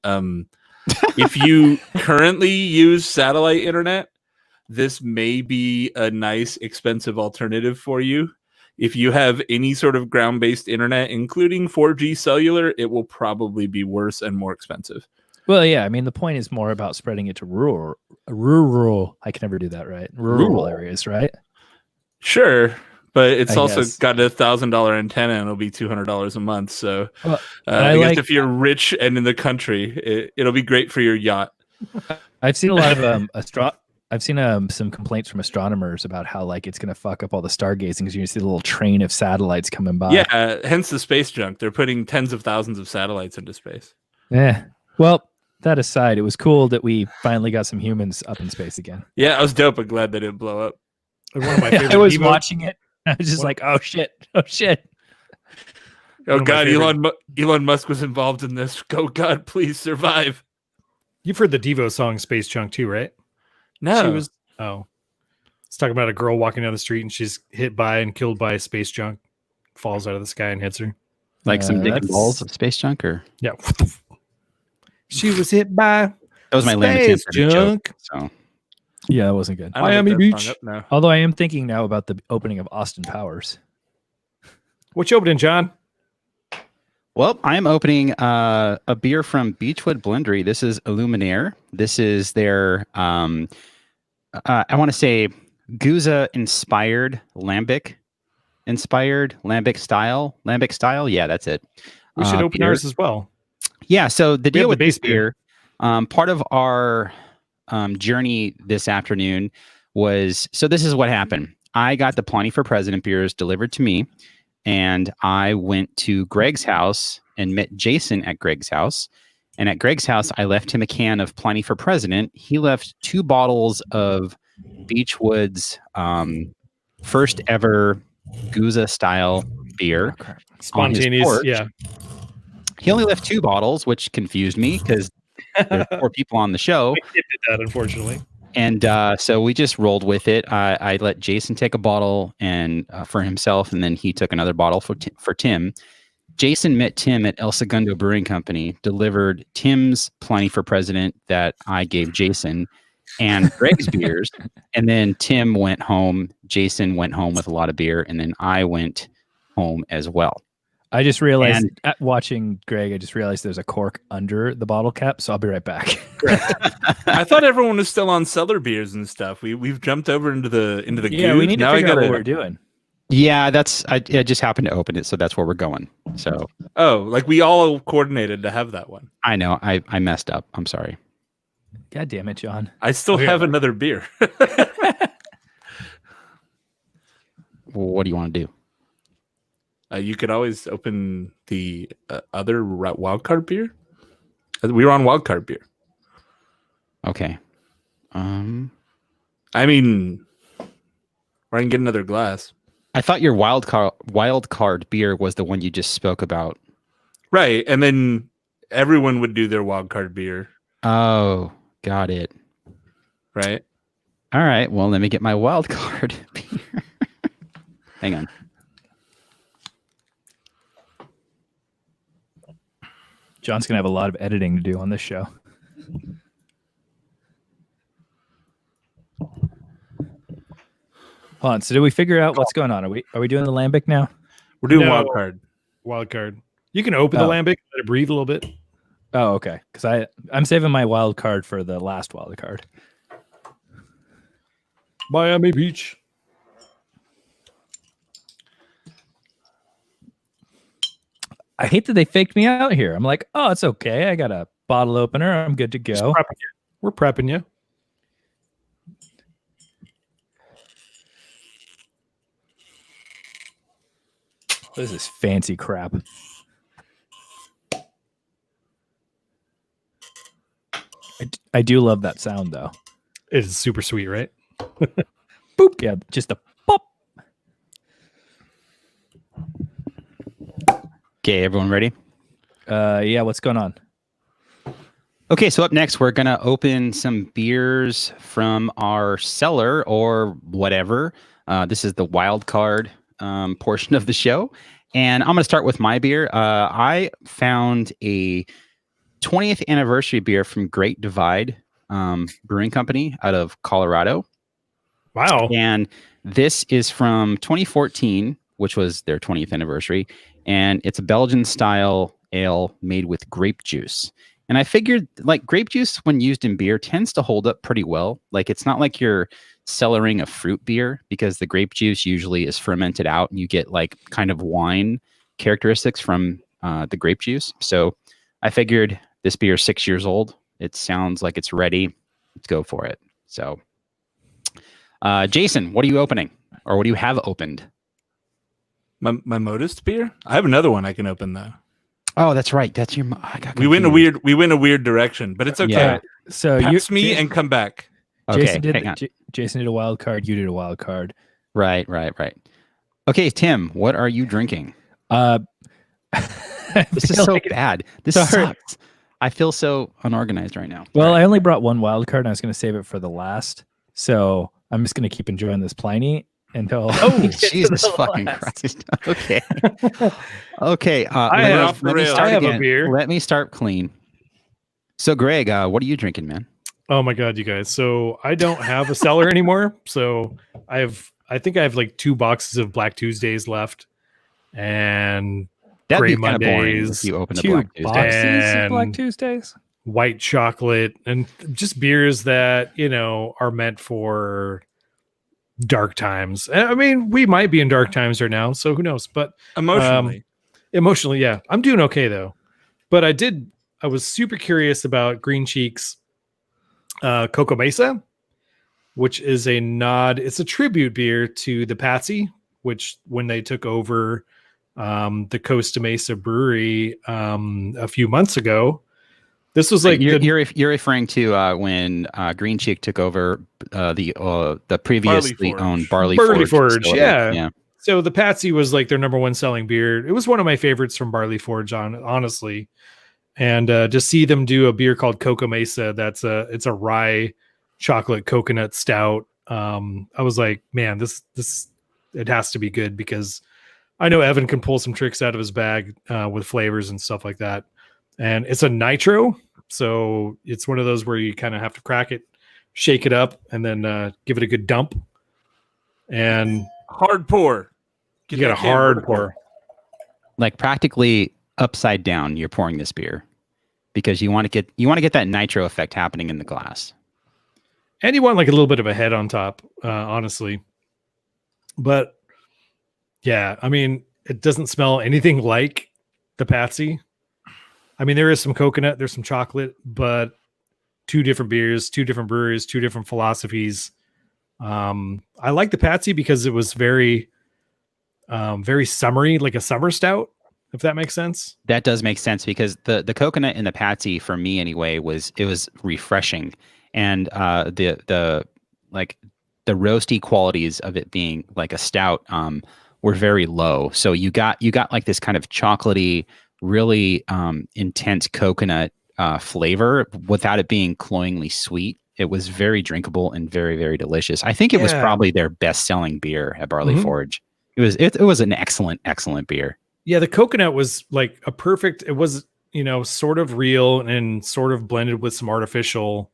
if you currently use satellite internet, this may be a nice, expensive alternative for you. If you have any sort of ground-based internet, including 4G cellular, it will probably be worse and more expensive. Well, yeah, I mean, the point is more about spreading it to rural. I can never do that right. Rural areas, right? Sure, but it's I also guess. got a $1,000 antenna, and it'll be $200 a month. So, Well, I guess if you're rich and in the country, it'll be great for your yacht. I've seen a lot of I've seen some complaints from astronomers about how like it's going to fuck up all the stargazing because you see the little train of satellites coming by. Yeah, hence the space junk. They're putting tens of thousands of satellites into space. Yeah. Well, that aside, it was cool that we finally got some humans up in space again. Yeah, I was dope. I'm glad they didn't blow up. One of my favorite I was Evo- watching it. I was just like, oh shit. Oh One of my God, favorite- Elon Musk was involved in this. Go God, please survive. You've heard the Devo song Space Junk too, right? No, She was it's talking about a girl walking down the street and she's hit by and killed by space junk, falls out of the sky and hits her. Like some dick and that's- balls of space junk, or Yeah. She was hit by that was my space limited joke. junk. So Yeah, that wasn't good. I don't Miami look that song Beach. up now. Although I am thinking now about the opening of Austin Powers. What you opening, John? well, I am opening a beer from Beachwood Blendery. This is Illuminaire. This is their I want to say Gueuze inspired lambic style. Yeah, that's it. We should open beer. ours as well. Yeah. So the We have deal the with base this beer, part of our journey this afternoon was, so this is what happened. I got the Pliny for President beers delivered to me, and I went to Greg's house and met Jason at Greg's house. And at Greg's house, I left him a can of Pliny for President. He left 2 bottles of Beachwood's first ever gueuze-style beer. Spontaneous. porch. Yeah. He only left 2 bottles, which confused me because there's 4 people on the show. We did that, unfortunately. And so we just rolled with it. I let Jason take a bottle and for himself, and then he took another bottle for Tim. Jason met Tim at El Segundo Brewing Company, delivered Tim's Pliny for President that I gave Jason and Greg's beers. And then Tim went home. Jason went home with a lot of beer. And then I went home as well. I just realized watching Greg, I just realized there's a cork under the bottle cap, so I'll be right back. I thought everyone was still on cellar beers and stuff. We've jumped over into the Yeah, goose. we need to Now figure I out gotta, what we're doing. Yeah, I just happened to open it. So that's where we're going. So Oh, like we all coordinated to have that one. I know I messed up. I'm sorry. God damn it, John. I still have another beer. What do you want to do? You could always open the other wildcard beer. We were on wildcard beer. Okay. I mean, or I can get another glass. I thought your wild card beer was the one you just spoke about. Right, and then everyone would do their wildcard beer. Oh, got it. Right. All right. Well, let me get my wild card beer. Hang on. John's gonna have a lot of editing to do on this show. Hold on. So did we figure out what's going on? Are we doing the lambic now? We're doing No. wildcard. Wild card. You can open the Oh. lambic, let it breathe a little bit. Oh, okay. Because I'm saving my wild card for the last wild card. Miami Beach. I hate that they faked me out here. I'm like, oh, it's okay. I got a bottle opener. I'm good to Just go. prepping you. We're prepping you. This is fancy crap. I do love that sound though. It is super sweet, right? Boop. Yeah, just a pop. Okay, everyone ready? Yeah, what's going on? Okay, so up next, we're going to open some beers from our cellar or whatever. This is the wild card portion of the show. And I'm going to start with my beer. I found a 20th anniversary beer from Great Divide Brewing Company out of Colorado. Wow. And this is from 2014, which was their 20th anniversary. And it's a Belgian style ale made with grape juice. And I figured like grape juice when used in beer tends to hold up pretty well. Like it's not like you're cellaring a fruit beer because the grape juice usually is fermented out and you get like kind of wine characteristics from the grape juice. So I figured this beer is 6 years old. It sounds like it's ready. Let's go for it. So Jason, what are you opening or what do you have opened? My modest beer? I have another one I can open though. Oh, that's right. That's your. We went a weird direction, but it's okay. Yeah. So Pass me and come back. Okay, Jason did a wild card. You did a wild card. Right. Okay, Tim, what are you drinking? This is so bad. This sucks. I feel so unorganized right now. Well, I only brought one wild card, and I was going to save it for the last. So I'm just going to keep enjoying this Pliny until. Oh, Jesus fucking Christ! Okay. I have a beer. Let me start clean. So, Greg, what are you drinking, man? Oh my God, you guys! So I don't have a cellar anymore. So I think I have like 2 boxes of Black Tuesdays left, and That'd Gray be kind of boring if Mondays, you open a 2 Black Tuesday. boxes of Black And- Tuesdays. white chocolate, and just beers that are meant for dark times. I mean, we might be in dark times right now, so who knows? But emotionally, yeah, I'm doing okay though. But I was super curious about Green Cheek's Coco Mesa, which is it's a tribute beer to the Patsy, which when they took over the Costa Mesa brewery a few months ago. This was like you're referring to when Green Cheek took over the previously owned Barley Forge. Yeah. So the Patsy was like their number 1 selling beer. It was one of my favorites from Barley Forge, honestly. And to see them do a beer called Coco Mesa, it's a rye chocolate coconut stout. I was like, man, this it has to be good because I know Evan can pull some tricks out of his bag with flavors and stuff like that. And it's a nitro, so it's one of those where you kind of have to crack it, shake it up, and then give it a good dump. And hard pour. You got a hard pour. Like practically upside down, you're pouring this beer because you want to get that nitro effect happening in the glass. And you want like a little bit of a head on top, honestly. But yeah, I mean, it doesn't smell anything like the Patsy. I mean, there is some coconut, there's some chocolate, but 2 different beers, 2 different breweries, 2 different philosophies. I like the Patsy because it was very summery, like a summer stout, if that makes sense. That does make sense because the coconut in the Patsy for me anyway was refreshing, and the roasty qualities of it being like a stout were very low. So you got like this kind of chocolatey, really intense coconut flavor without it being cloyingly sweet. It was very drinkable and very, very delicious. I think it was probably their best-selling beer at Barley Forge. It was an excellent beer. Yeah, the coconut was like a perfect. It was sort of real and sort of blended with some artificial,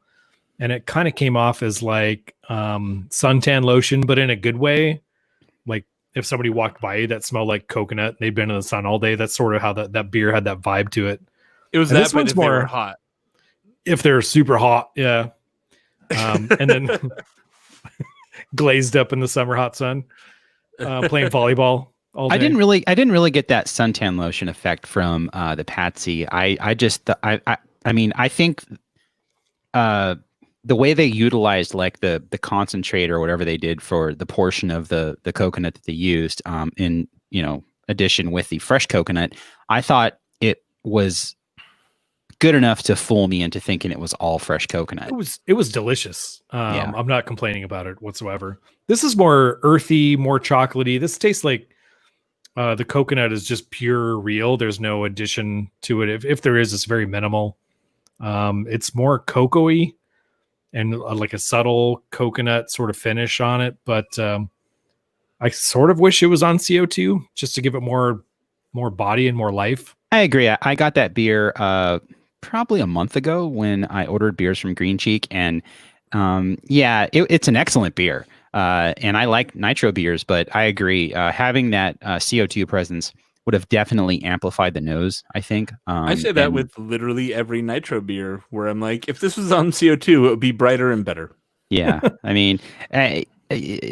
and it kind of came off as like suntan lotion, but in a good way. Like if somebody walked by you that smelled like coconut, and they'd been in the sun all day. That's sort of how that beer had that vibe to it. It was and that, but if they were hot. If they're super hot, yeah. And then glazed up in the summer hot sun, playing volleyball all day. I didn't really get that suntan lotion effect from the Patsy. I think the way they utilized like the concentrate or whatever they did for the portion of the coconut that they used in edition with the fresh coconut, I thought it was good enough to fool me into thinking it was all fresh coconut. It was delicious. Yeah. I'm not complaining about it whatsoever. This is more earthy, more chocolatey. This tastes like the coconut is just pure real. There's no addition to it. If there is, it's very minimal. It's more cocoa-y and like a subtle coconut sort of finish on it. But I sort of wish it was on CO2 just to give it more body and more life. I agree. I got that beer probably a month ago when I ordered beers from Green Cheek, and it's an excellent beer. And I like nitro beers, but I agree. Having that CO2 presence would have definitely amplified the nose, I think. I say that with literally every nitro beer, where I'm like, if this was on CO2, it would be brighter and better. Yeah, I mean,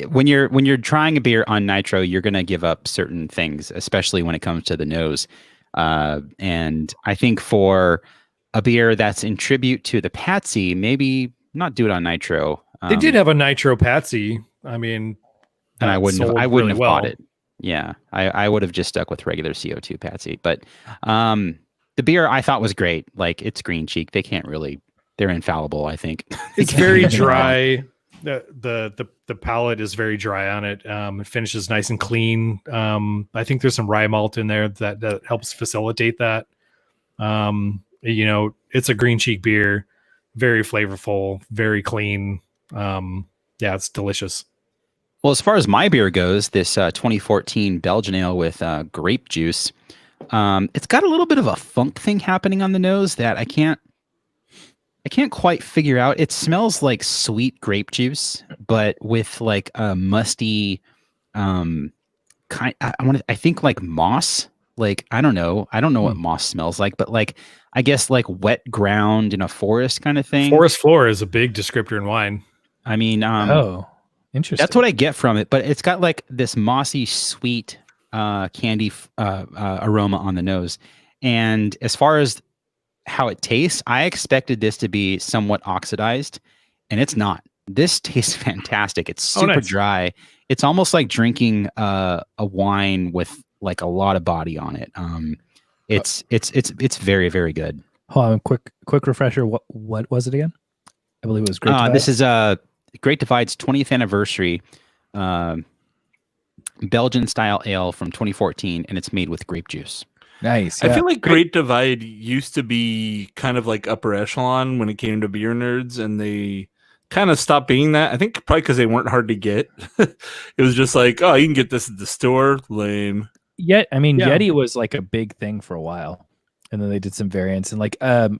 when you're trying a beer on nitro, you're going to give up certain things, especially when it comes to the nose. And I think for a beer that's in tribute to the Patsy, maybe not do it on nitro. They did have a nitro Patsy. I mean, and I wouldn't have really bought it. Yeah, I would have just stuck with regular CO2 Patsy. But the beer I thought was great. Like, it's Green Cheek. They're infallible, I think. It's very dry. The palate is very dry on it. It finishes nice and clean. I think there's some rye malt in there that helps facilitate that. It's a Green Cheek beer, very flavorful, very clean. It's delicious. Well, as far as my beer goes, this 2014 Belgian ale with grape juice, it's got a little bit of a funk thing happening on the nose that I can't quite figure out. It smells like sweet grape juice, but with like a musty I think like moss. Like, I don't know what moss smells like, but like, I guess like wet ground in a forest kind of thing. Forest floor is a big descriptor in wine. I mean, interesting. That's what I get from it, but it's got like this mossy, sweet candy aroma on the nose. And as far as how it tastes, I expected this to be somewhat oxidized, and it's not. This tastes fantastic. It's super dry. It's almost like drinking a wine with like a lot of body on it. It's very, very good. Hold on, quick refresher. What was it again? I believe it was Great Divide. This is Great Divide's 20th anniversary Belgian style ale from 2014, and it's made with grape juice. Nice. I feel like Great Divide used to be kind of like upper echelon when it came to beer nerds, and they kind of stopped being that. I think probably because they weren't hard to get. It was just like, oh, you can get this at the store. Lame. Yeti was like a big thing for a while, and then they did some variants. And like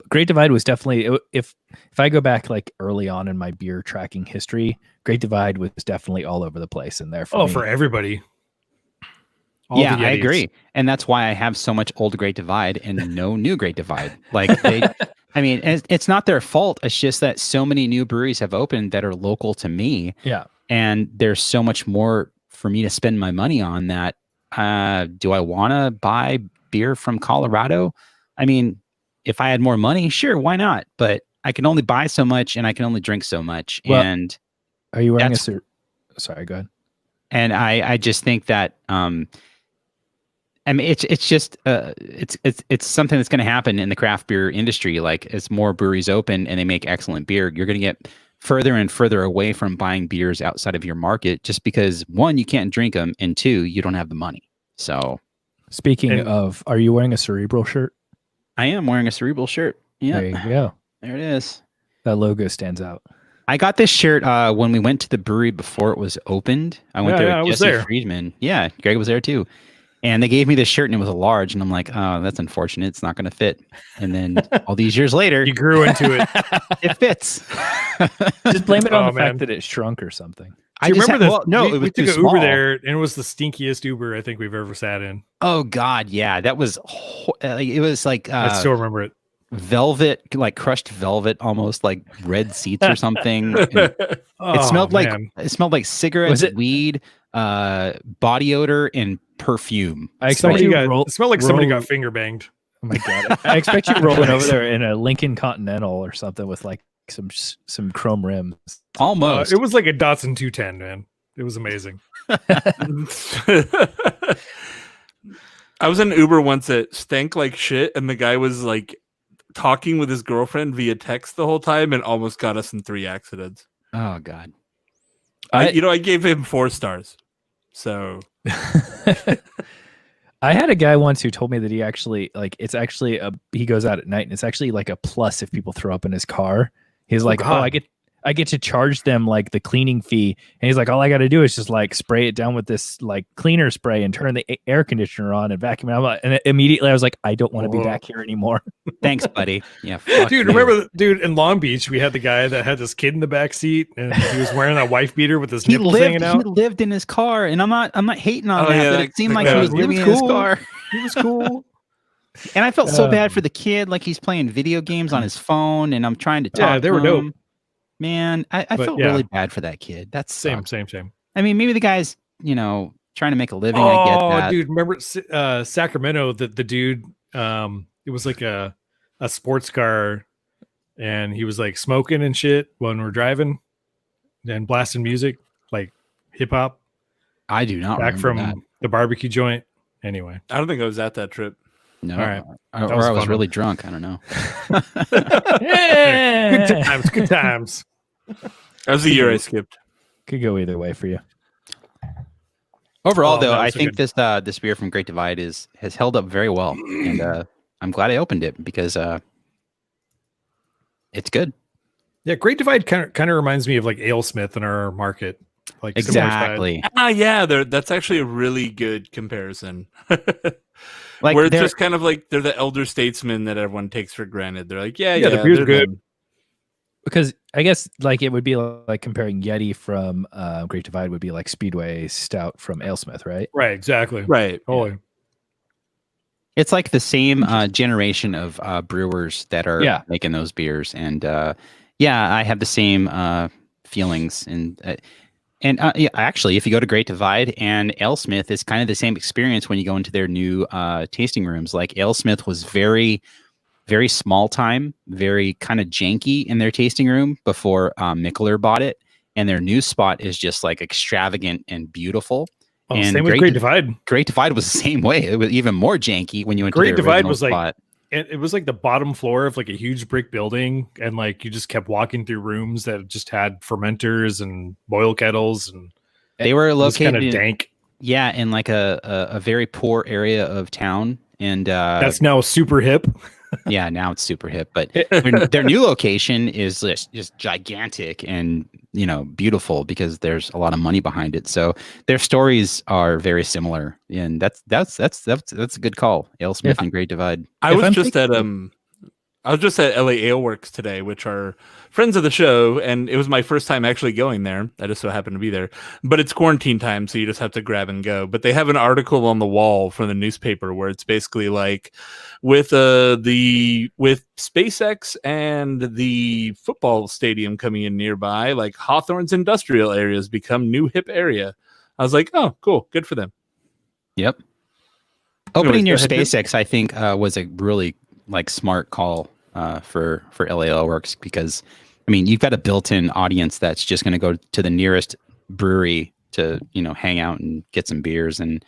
Great Divide was definitely, if I go back like early on in my beer tracking history, Great Divide was definitely all over the place in there. For everybody. Yeah, I agree. And that's why I have so much old Great Divide and no new Great Divide. Like, it's not their fault. It's just that so many new breweries have opened that are local to me. Yeah. And there's so much more for me to spend my money on that. Do I want to buy beer from Colorado? I mean, if I had more money, sure, why not? But I can only buy so much and I can only drink so much. Well, and are you wearing a suit? Sorry, go ahead. And I just think that, I mean, it's just it's something that's going to happen in the craft beer industry. Like, as more breweries open and they make excellent beer, you're going to get further and further away from buying beers outside of your market, just because, one, you can't drink them, and two, you don't have the money. So, speaking of, are you wearing a Cerebral shirt? I am wearing a Cerebral shirt. Yeah, there you go. There it is. That logo stands out. I got this shirt when we went to the brewery before it was opened. I went there with Jesse Friedman. Yeah, Greg was there too. And they gave me this shirt, and it was a large, and I'm like, oh, that's unfortunate. It's not going to fit. And then all these years later, you grew into it. It fits. Just blame it on the fact that it shrunk or something. Do you remember this? No, it was too small. Uber there, and it was the stinkiest Uber I think we've ever sat in. Oh God, yeah, that was. It was like I still remember it. Velvet, like crushed velvet, almost like red seats or something. It smelled like cigarettes, weed, body odor, and perfume. I expect it smelled like somebody got finger banged. Oh my God. I expect you rolling over there in a Lincoln Continental or something with like some chrome rims. Almost. It was like a Datsun 210, man. It was amazing. I was in an Uber once that stank like shit, and the guy was like talking with his girlfriend via text the whole time, and almost got us in 3 accidents. Oh God. I gave him 4 stars. So I had a guy once who told me that he actually he goes out at night and it's actually like a plus if people throw up in his car. He's like, God. I get to charge them like the cleaning fee, and he's like, all I got to do is just like spray it down with this like cleaner spray and turn the air conditioner on and vacuum it out. And immediately I was like, I don't want to be back here anymore. Thanks, buddy. Yeah, fuck Dude, you. remember, in Long Beach, we had the guy that had this kid in the back seat, and he was wearing that wife beater with his nipples hanging out. He lived in his car, and I'm not hating on Oh, that, yeah, but it seemed like he he was was living in his cool. car. He was cool. And I felt so bad for the kid, like he's playing video games on his phone, and I'm trying to talk. Yeah, they were to him. dope. Man, I But, felt yeah. really bad for that kid. That's Same. I mean, maybe the guy's, trying to make a living. I get that. Dude, remember Sacramento? The dude, it was like a sports car, and he was like smoking and shit when we're driving, and blasting music like hip hop I do not back remember from that. the barbecue joint. Anyway, I don't think I was at that trip. No, All right. or was I was fun. really drunk. I don't know. good times. That was the year I skipped. Could go either way for you. Overall, Oh, though, that I was so think good. this beer from Great Divide has held up very well, and I'm glad I opened it because it's good. Yeah, Great Divide kind of reminds me of like AleSmith in our market. Like similar style. Exactly. Yeah, that's actually a really good comparison. Like Where it's they're- just kind of like they're the elder statesmen that everyone takes for granted. They're like, yeah, the beer's they're good. them. Because I guess like it would be like comparing Yeti from Great Divide would be like Speedway Stout from AleSmith, right? Right, exactly. Right. Totally. It's like the same generation of brewers that are making those beers, and I have the same feelings. And actually, if you go to Great Divide and AleSmith, it's kind of the same experience when you go into their new tasting rooms. Like AleSmith was very, very small time, very kind of janky in their tasting room before Mikkeller bought it, and their new spot is just like extravagant and beautiful. Oh, And same with Great Divide. Great Divide was the same way. It was even more janky when you went Great to their Divide original was like spot. it was like the bottom floor of like a huge brick building, and like you just kept walking through rooms that just had fermenters and boil kettles, and They were it was kind located of dank. in like a very poor area of town, and That's now super hip. yeah, now it's super hip. But their new location is just gigantic and beautiful because there's a lot of money behind it. So their stories are very similar, and that's a good call. AleSmith and Great Divide. I was just at LA Ale Works today, which are friends of the show, and it was my first time actually going there. I just so happened to be there, but it's quarantine time, so you just have to grab and go. But they have an article on the wall from the newspaper where it's basically like with SpaceX and the football stadium coming in nearby, like Hawthorne's industrial areas become new hip area. I was like, oh, cool, good for them. Yep. Opening near go ahead, Jim. SpaceX, I think, was a really smart call for LA Ale Works, because I mean, you've got a built-in audience that's just going to go to the nearest brewery to hang out and get some beers, and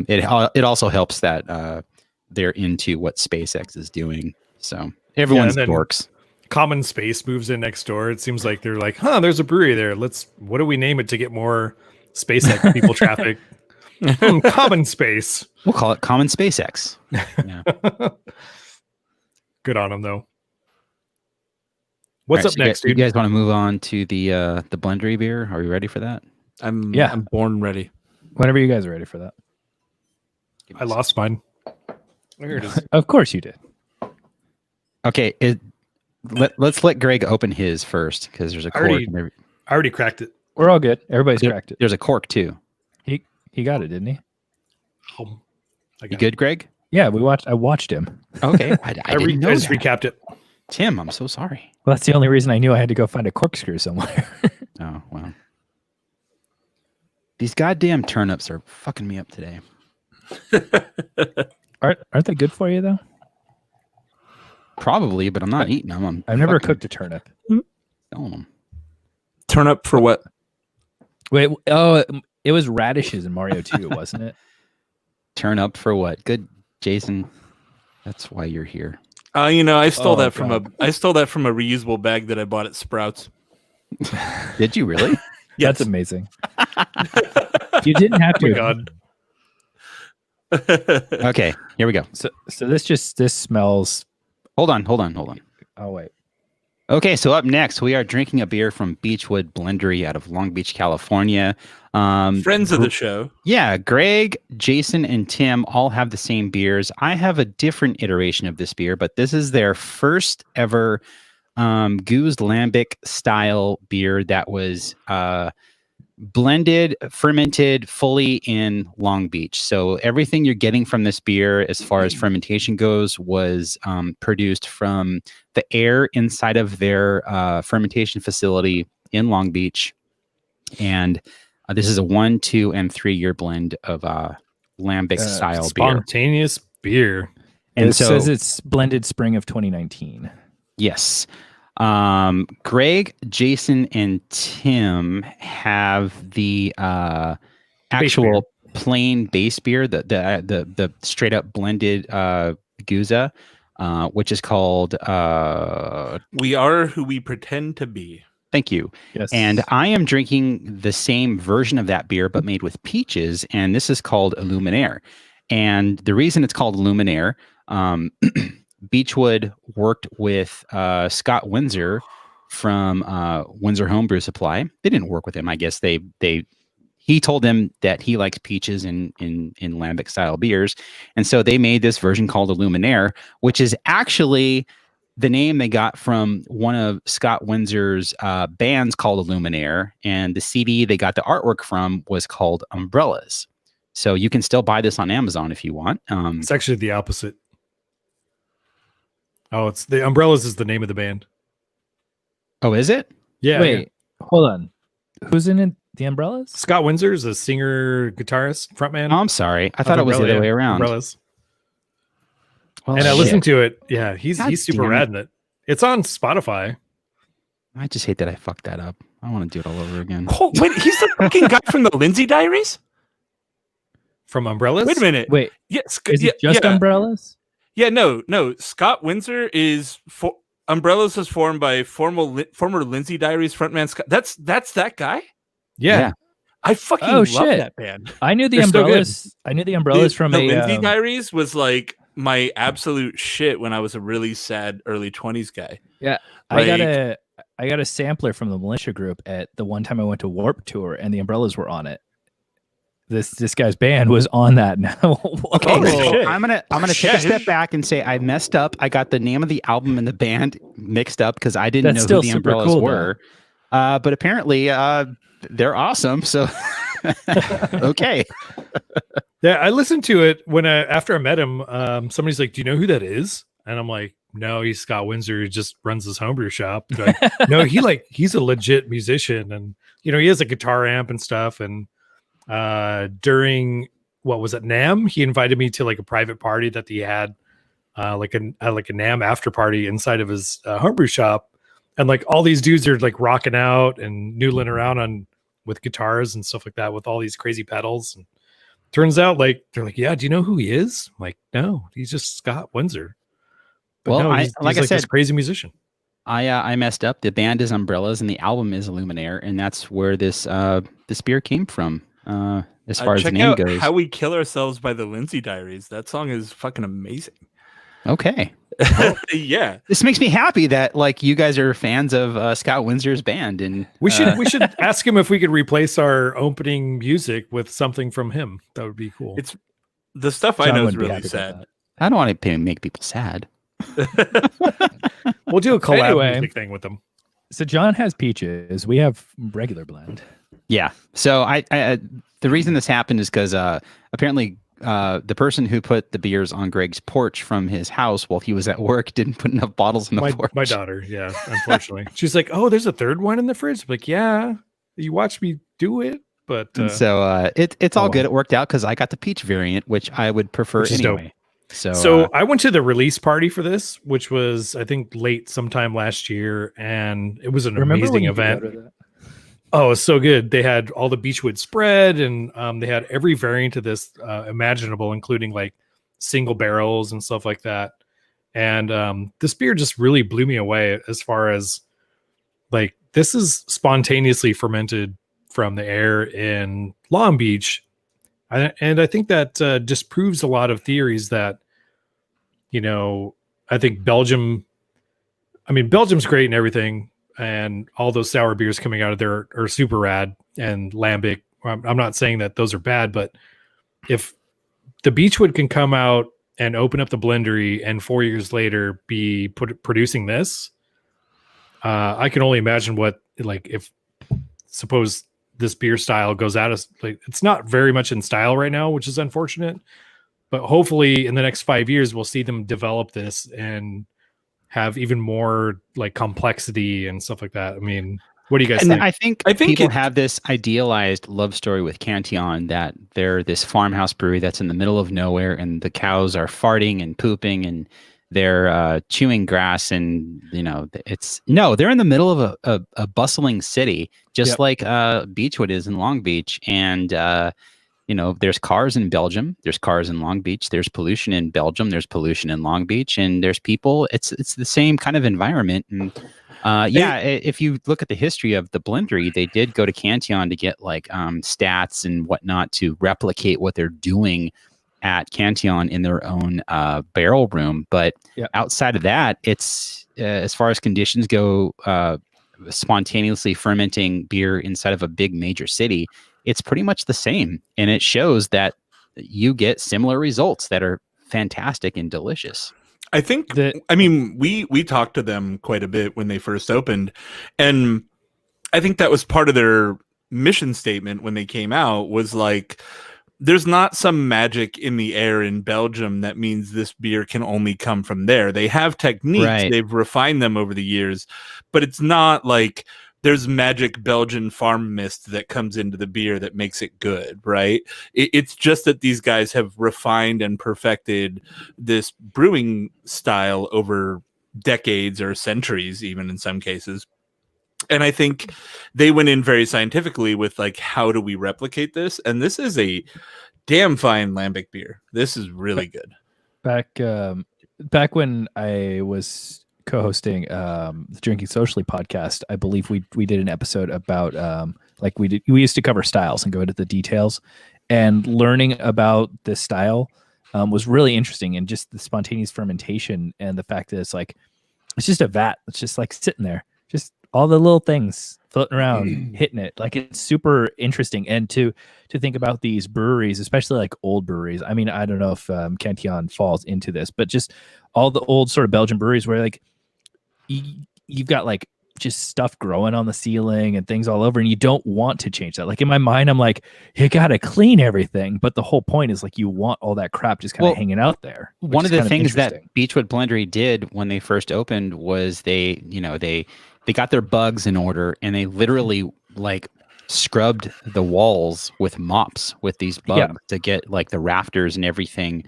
it also helps that they're into what SpaceX is doing. So everyone's and then dorks. Common Space moves in next door. It seems like they're like, there's a brewery there. What do we name it to get more SpaceX people traffic? Common Space. We'll call it Common SpaceX. Yeah. Good on them though. What's All right, up so next, you dude? guys want to move on to the Blendery beer? Are we ready for that? I'm born ready. Whenever you guys are ready for that. I lost mine. Here it is. Of course you did. Okay, let's let Greg open his first, because there's a cork. I already cracked it. We're all good. Everybody's cracked it. There's a cork too. He got it, didn't he? I You got good, Greg? Yeah, I watched him. Okay, I didn't know just that. recapped it. Tim, I'm so sorry. Well, that's the only reason I knew I had to go find a corkscrew somewhere. Oh, well. These goddamn turnips are fucking me up today. Aren't they good for you though? Probably, but I'm not eating them. I've never fucking cooked a turnip. selling them. Turn up for what? Wait, it was radishes in Mario 2, wasn't it? Turn up for what? Good, Jason. That's why you're here. I stole Oh, that from God. I stole that from a reusable bag that I bought at Sprouts. Did you really? That's amazing. You didn't have Oh my to. God. Okay, here we go. So this smells. Hold on. Oh wait. Okay, so up next, we are drinking a beer from Beachwood Blendery out of Long Beach, California. Friends of the show. Yeah, Greg, Jason, and Tim all have the same beers. I have a different iteration of this beer, but this is their first ever gueuze-style beer that was blended, fermented fully in Long Beach. So everything you're getting from this beer as far as fermentation goes was produced from the air inside of their fermentation facility in Long Beach. And this is a 1, 2, and 3 year blend of lambic style beer. Spontaneous beer. And It so says it's blended spring of 2019. yes. Greg, Jason, and Tim have the actual plain base beer, the straight up blended gueuze, which is called We are who we pretend to be. thank you. Yes. And I am drinking the same version of that beer, but made with peaches, and this is called Illuminaire. And the reason it's called Illuminaire, Beachwood worked with Scott Windsor from Windsor Homebrew Supply. They didn't work with him. I guess he told them that he likes peaches in lambic style beers. And so they made this version called Illuminaire, which is actually the name they got from one of Scott Windsor's bands called Illuminaire. And the CD they got the artwork from was called Umbrellas. So you can still buy this on Amazon if you want. It's actually the opposite. Oh, it's the Umbrellas is the name of the band. Oh, is it? Yeah. Wait, hold on. Who's in it? The Umbrellas? Scott Windsor is a singer, guitarist, frontman. Oh, I'm sorry. I thought it was the other way around. Umbrellas. Well, And I shit. listened to it. Yeah, he's God super damn it. rad in it. It's on Spotify. I just hate that I fucked that up. I want to do it all over again. Oh, wait, he's the fucking guy from the Lindsay Diaries? From Umbrellas? Wait a minute. Wait, Yes, is it just Umbrellas? Yeah, no. Scott Windsor is Umbrellas was formed by former Lindsay Diaries frontman Scott. That's that guy. Yeah. I fucking Oh, love shit. that band. I knew the They're still good. Umbrellas. I knew the Umbrellas from the a Lindsay Diaries was like my absolute shit when I was a really sad early 20s guy. Yeah, Like- I got a sampler from the militia group at the one time I went to Warp Tour, and the Umbrellas were on it. This guy's band was on that now. Okay, Oh, so shit. I'm gonna take a step back and say I messed up. I got the name of the album and the band mixed up because I didn't That's know who still the super Umbrellas cool, were. But apparently, they're awesome. So okay, Yeah, I listened to it after I met him. Somebody's like, "Do you know who that is?" And I'm like, "No, he's Scott Windsor. He just runs his homebrew shop." They're like, no, he's a legit musician, and he has a guitar amp and stuff. And during what was it, NAMM, he invited me to like a private party that he had, like a NAMM after party inside of his homebrew shop, and like all these dudes are like rocking out and noodling around with guitars and stuff like that with all these crazy pedals. And turns out, like, they're like, "Yeah, do you know who he is?" I'm like, "No, he's just Scott Windsor." But Well, no, I- he's like I this said- crazy musician. I messed up. The band is Umbrellas and the album is Illuminaire, and that's where this beer came from. As far as the check name out goes. How We Kill Ourselves by the Lindsay Diaries. That song is fucking amazing. Okay, Yeah. this makes me happy that like you guys are fans of Scott Windsor's band, and We should ask him if we could replace our opening music with something from him. That would be cool. It's the stuff I John know is wouldn't be really happy about sad. I don't want to make people sad. We'll do a collab Anyway. music thing with them. So John has peaches. We have regular blend. Yeah. So I the reason this happened is because apparently the person who put the beers on Greg's porch from his house while he was at work didn't put enough bottles on the porch. My daughter, yeah, unfortunately. She's like, "Oh, there's a third one in the fridge." I'm like, "Yeah, you watched me do it." But And so it's all oh. good. It worked out because I got the peach variant, which I would prefer Which is dope. anyway. So So I went to the release party for this, which was I think late sometime last year, and it was an Remember when amazing you could event. go to Oh, it's so good. They had all the Beachwood spread, and they had every variant of this imaginable, including like single barrels and stuff like that. And this beer just really blew me away as far as like this is spontaneously fermented from the air in Long Beach. And I think that disproves a lot of theories that, I think Belgium's great and everything. And all those sour beers coming out of there are super rad, and lambic. I'm not saying that those are bad, but if the Beachwood can come out and open up the blendery and 4 years later be producing this, I can only imagine what, like, if suppose this beer style goes out of, like, it's not very much in style right now, which is unfortunate, but hopefully in the next 5 years, we'll see them develop this and have even more like complexity and stuff like that. I mean, what do you guys think? I think people have this idealized love story with Cantillon, that they're this farmhouse brewery that's in the middle of nowhere, and the cows are farting and pooping and they're chewing grass, and they're in the middle of a bustling city, just like Beachwood is in Long Beach. And there's cars in Belgium, there's cars in Long Beach, there's pollution in Belgium, there's pollution in Long Beach, and there's people. It's the same kind of environment. And if you look at the history of the blendery, they did go to Cantillon to get like stats and whatnot to replicate what they're doing at Cantillon in their own barrel room. But outside of that, it's as far as conditions go, spontaneously fermenting beer inside of a big major city, it's pretty much the same. And it shows that you get similar results that are fantastic and delicious. I think we talked to them quite a bit when they first opened, and I think that was part of their mission statement when they came out, was like, there's not some magic in the air in Belgium that means this beer can only come from there. They have techniques, right. They've refined them over the years, but it's not like there's magic Belgian farm mist that comes into the beer that makes it good, right? It's just that these guys have refined and perfected this brewing style over decades or centuries, even in some cases. And I think they went in very scientifically with like, how do we replicate this? And this is a damn fine lambic beer. This is really good. Back when I was co-hosting the Drinking Socially podcast, I believe we did an episode about we used to cover styles and go into the details, and learning about this style was really interesting, and just the spontaneous fermentation and the fact that it's just a vat. It's just like sitting there, just all the little things floating around, hitting it. Like, it's super interesting. And to think about these breweries, especially like old breweries. I mean, I don't know if Cantillon falls into this, but just all the old sort of Belgian breweries where like you've got like just stuff growing on the ceiling and things all over, and you don't want to change that. Like, in my mind, I'm like, you got to clean everything. But the whole point is like, you want all that crap just kind of hanging out there. One of the things that Beachwood Blendery did when they first opened was they got their bugs in order, and they literally like scrubbed the walls with mops with these bugs to get like the rafters and everything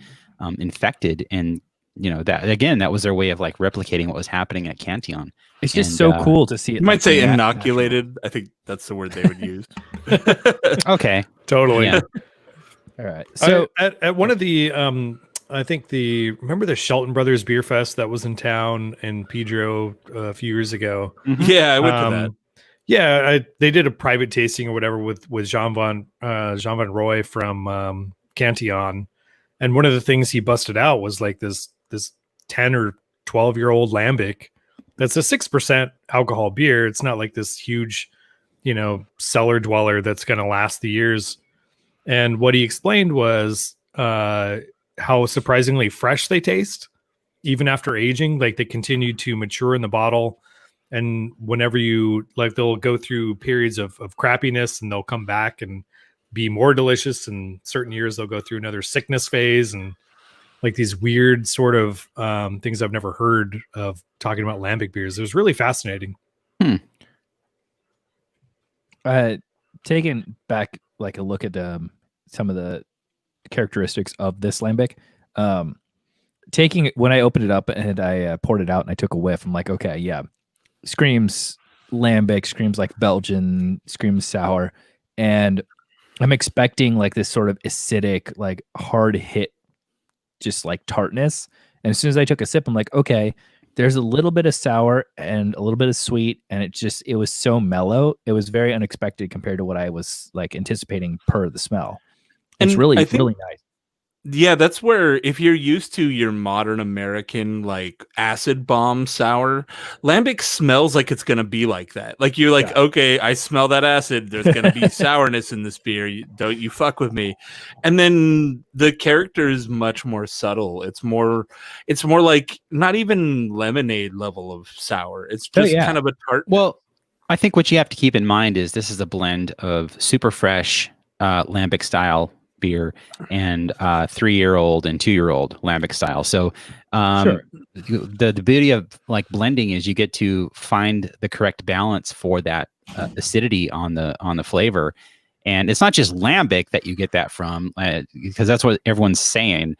infected. And that was their way of like replicating what was happening at Cantillon. It's just so cool to see it. You might say inoculated. I think that's the word they would use. Okay. Totally. Yeah. All right. So at one of the I think remember the Shelton Brothers Beer Fest that was in town in Pedro a few years ago? Mm-hmm. Yeah, I went to that. Yeah, they did a private tasting or whatever with Jean Van Roy from Cantillon, and one of the things he busted out was like this 10 or 12-year-old lambic that's a 6% alcohol beer. It's not like this huge, cellar dweller that's going to last the years. And what he explained was how surprisingly fresh they taste, even after aging. Like, they continue to mature in the bottle. And whenever they'll go through periods of crappiness, and they'll come back and be more delicious. And certain years they'll go through another sickness phase, and like these weird sort of things I've never heard of talking about lambic beers. It was really fascinating. Taking back like a look at some of the characteristics of this lambic, when I opened it up and I poured it out and I took a whiff, I'm like, okay, yeah, screams lambic, screams like Belgian, screams sour, and I'm expecting like this sort of acidic, like hard hit, just like tartness. And as soon as I took a sip, I'm like, okay, there's a little bit of sour and a little bit of sweet, and it was so mellow. It was very unexpected compared to what I was like anticipating per the smell. It's And really, I think- really nice. Yeah, that's where if you're used to your modern American like acid bomb sour, lambic smells like it's gonna be like that. Like you're like, Yeah. okay, I smell that acid. There's gonna be sourness in this beer. Don't you fuck with me? And then the character is much more subtle. It's more like not even lemonade level of sour. It's just kind of a tart. Well, I think what you have to keep in mind is this is a blend of super fresh lambic style beer and 3-year-old and 2-year-old lambic style. So the beauty of like blending is you get to find the correct balance for that acidity on the flavor. And it's not just lambic that you get that from, because that's what everyone's saying.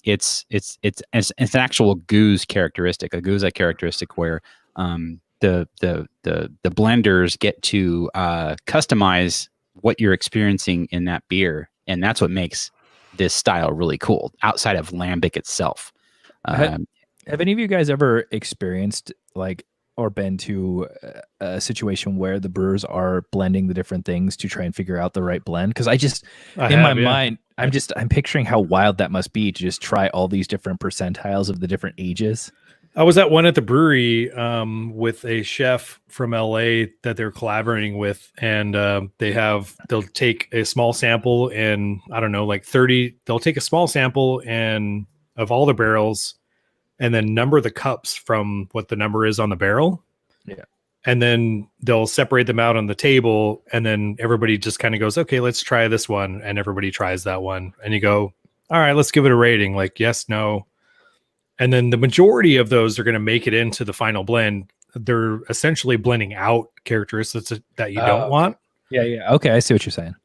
It's an actual gueuze characteristic, a gueuze characteristic where the blenders get to customize what you're experiencing in that beer. And that's what makes this style really cool outside of lambic itself. Have any of you guys ever experienced like or been to a situation where the brewers are blending the different things to try and figure out the right blend? Because my mind, I'm picturing how wild that must be to just try all these different percentiles of the different ages. I was at one at the brewery with a chef from LA that they're collaborating with, and they'll take a small sample and I don't know, like 30. They'll take a small sample and of all the barrels, and then number the cups from what the number is on the barrel. Yeah, and then they'll separate them out on the table, and then everybody just kind of goes, okay, let's try this one, and everybody tries that one, and you go, all right, let's give it a rating, like yes, no. And then the majority of those are going to make it into the final blend. They're essentially blending out characteristics that you don't want. Yeah. Okay, I see what you're saying.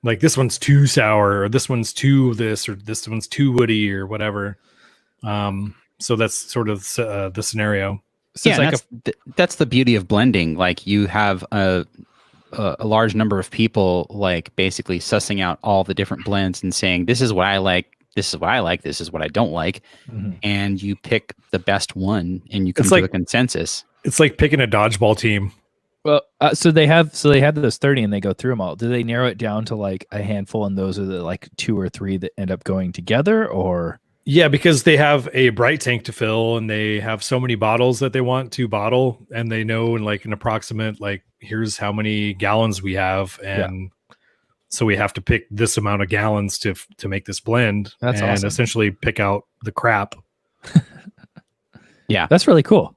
Like this one's too sour, or this one's too this, or this one's too woody, or whatever. So that's sort of the scenario. So yeah, that's the beauty of blending. Like you have a large number of people like basically sussing out all the different blends and saying, this is what I like. This is what I like. This is what I don't like. Mm-hmm. And you pick the best one and you come to a consensus. It's like picking a dodgeball team. Well, so they have those 30 and they go through them all. Do they narrow it down to like a handful and those are the like 2 or 3 that end up going together, or? Yeah, because they have a bright tank to fill and they have so many bottles that they want to bottle, and they know in like an approximate, like here's how many gallons we have. And so we have to pick this amount of gallons to make this blend. That's and awesome. Essentially pick out the crap. Yeah, that's really cool.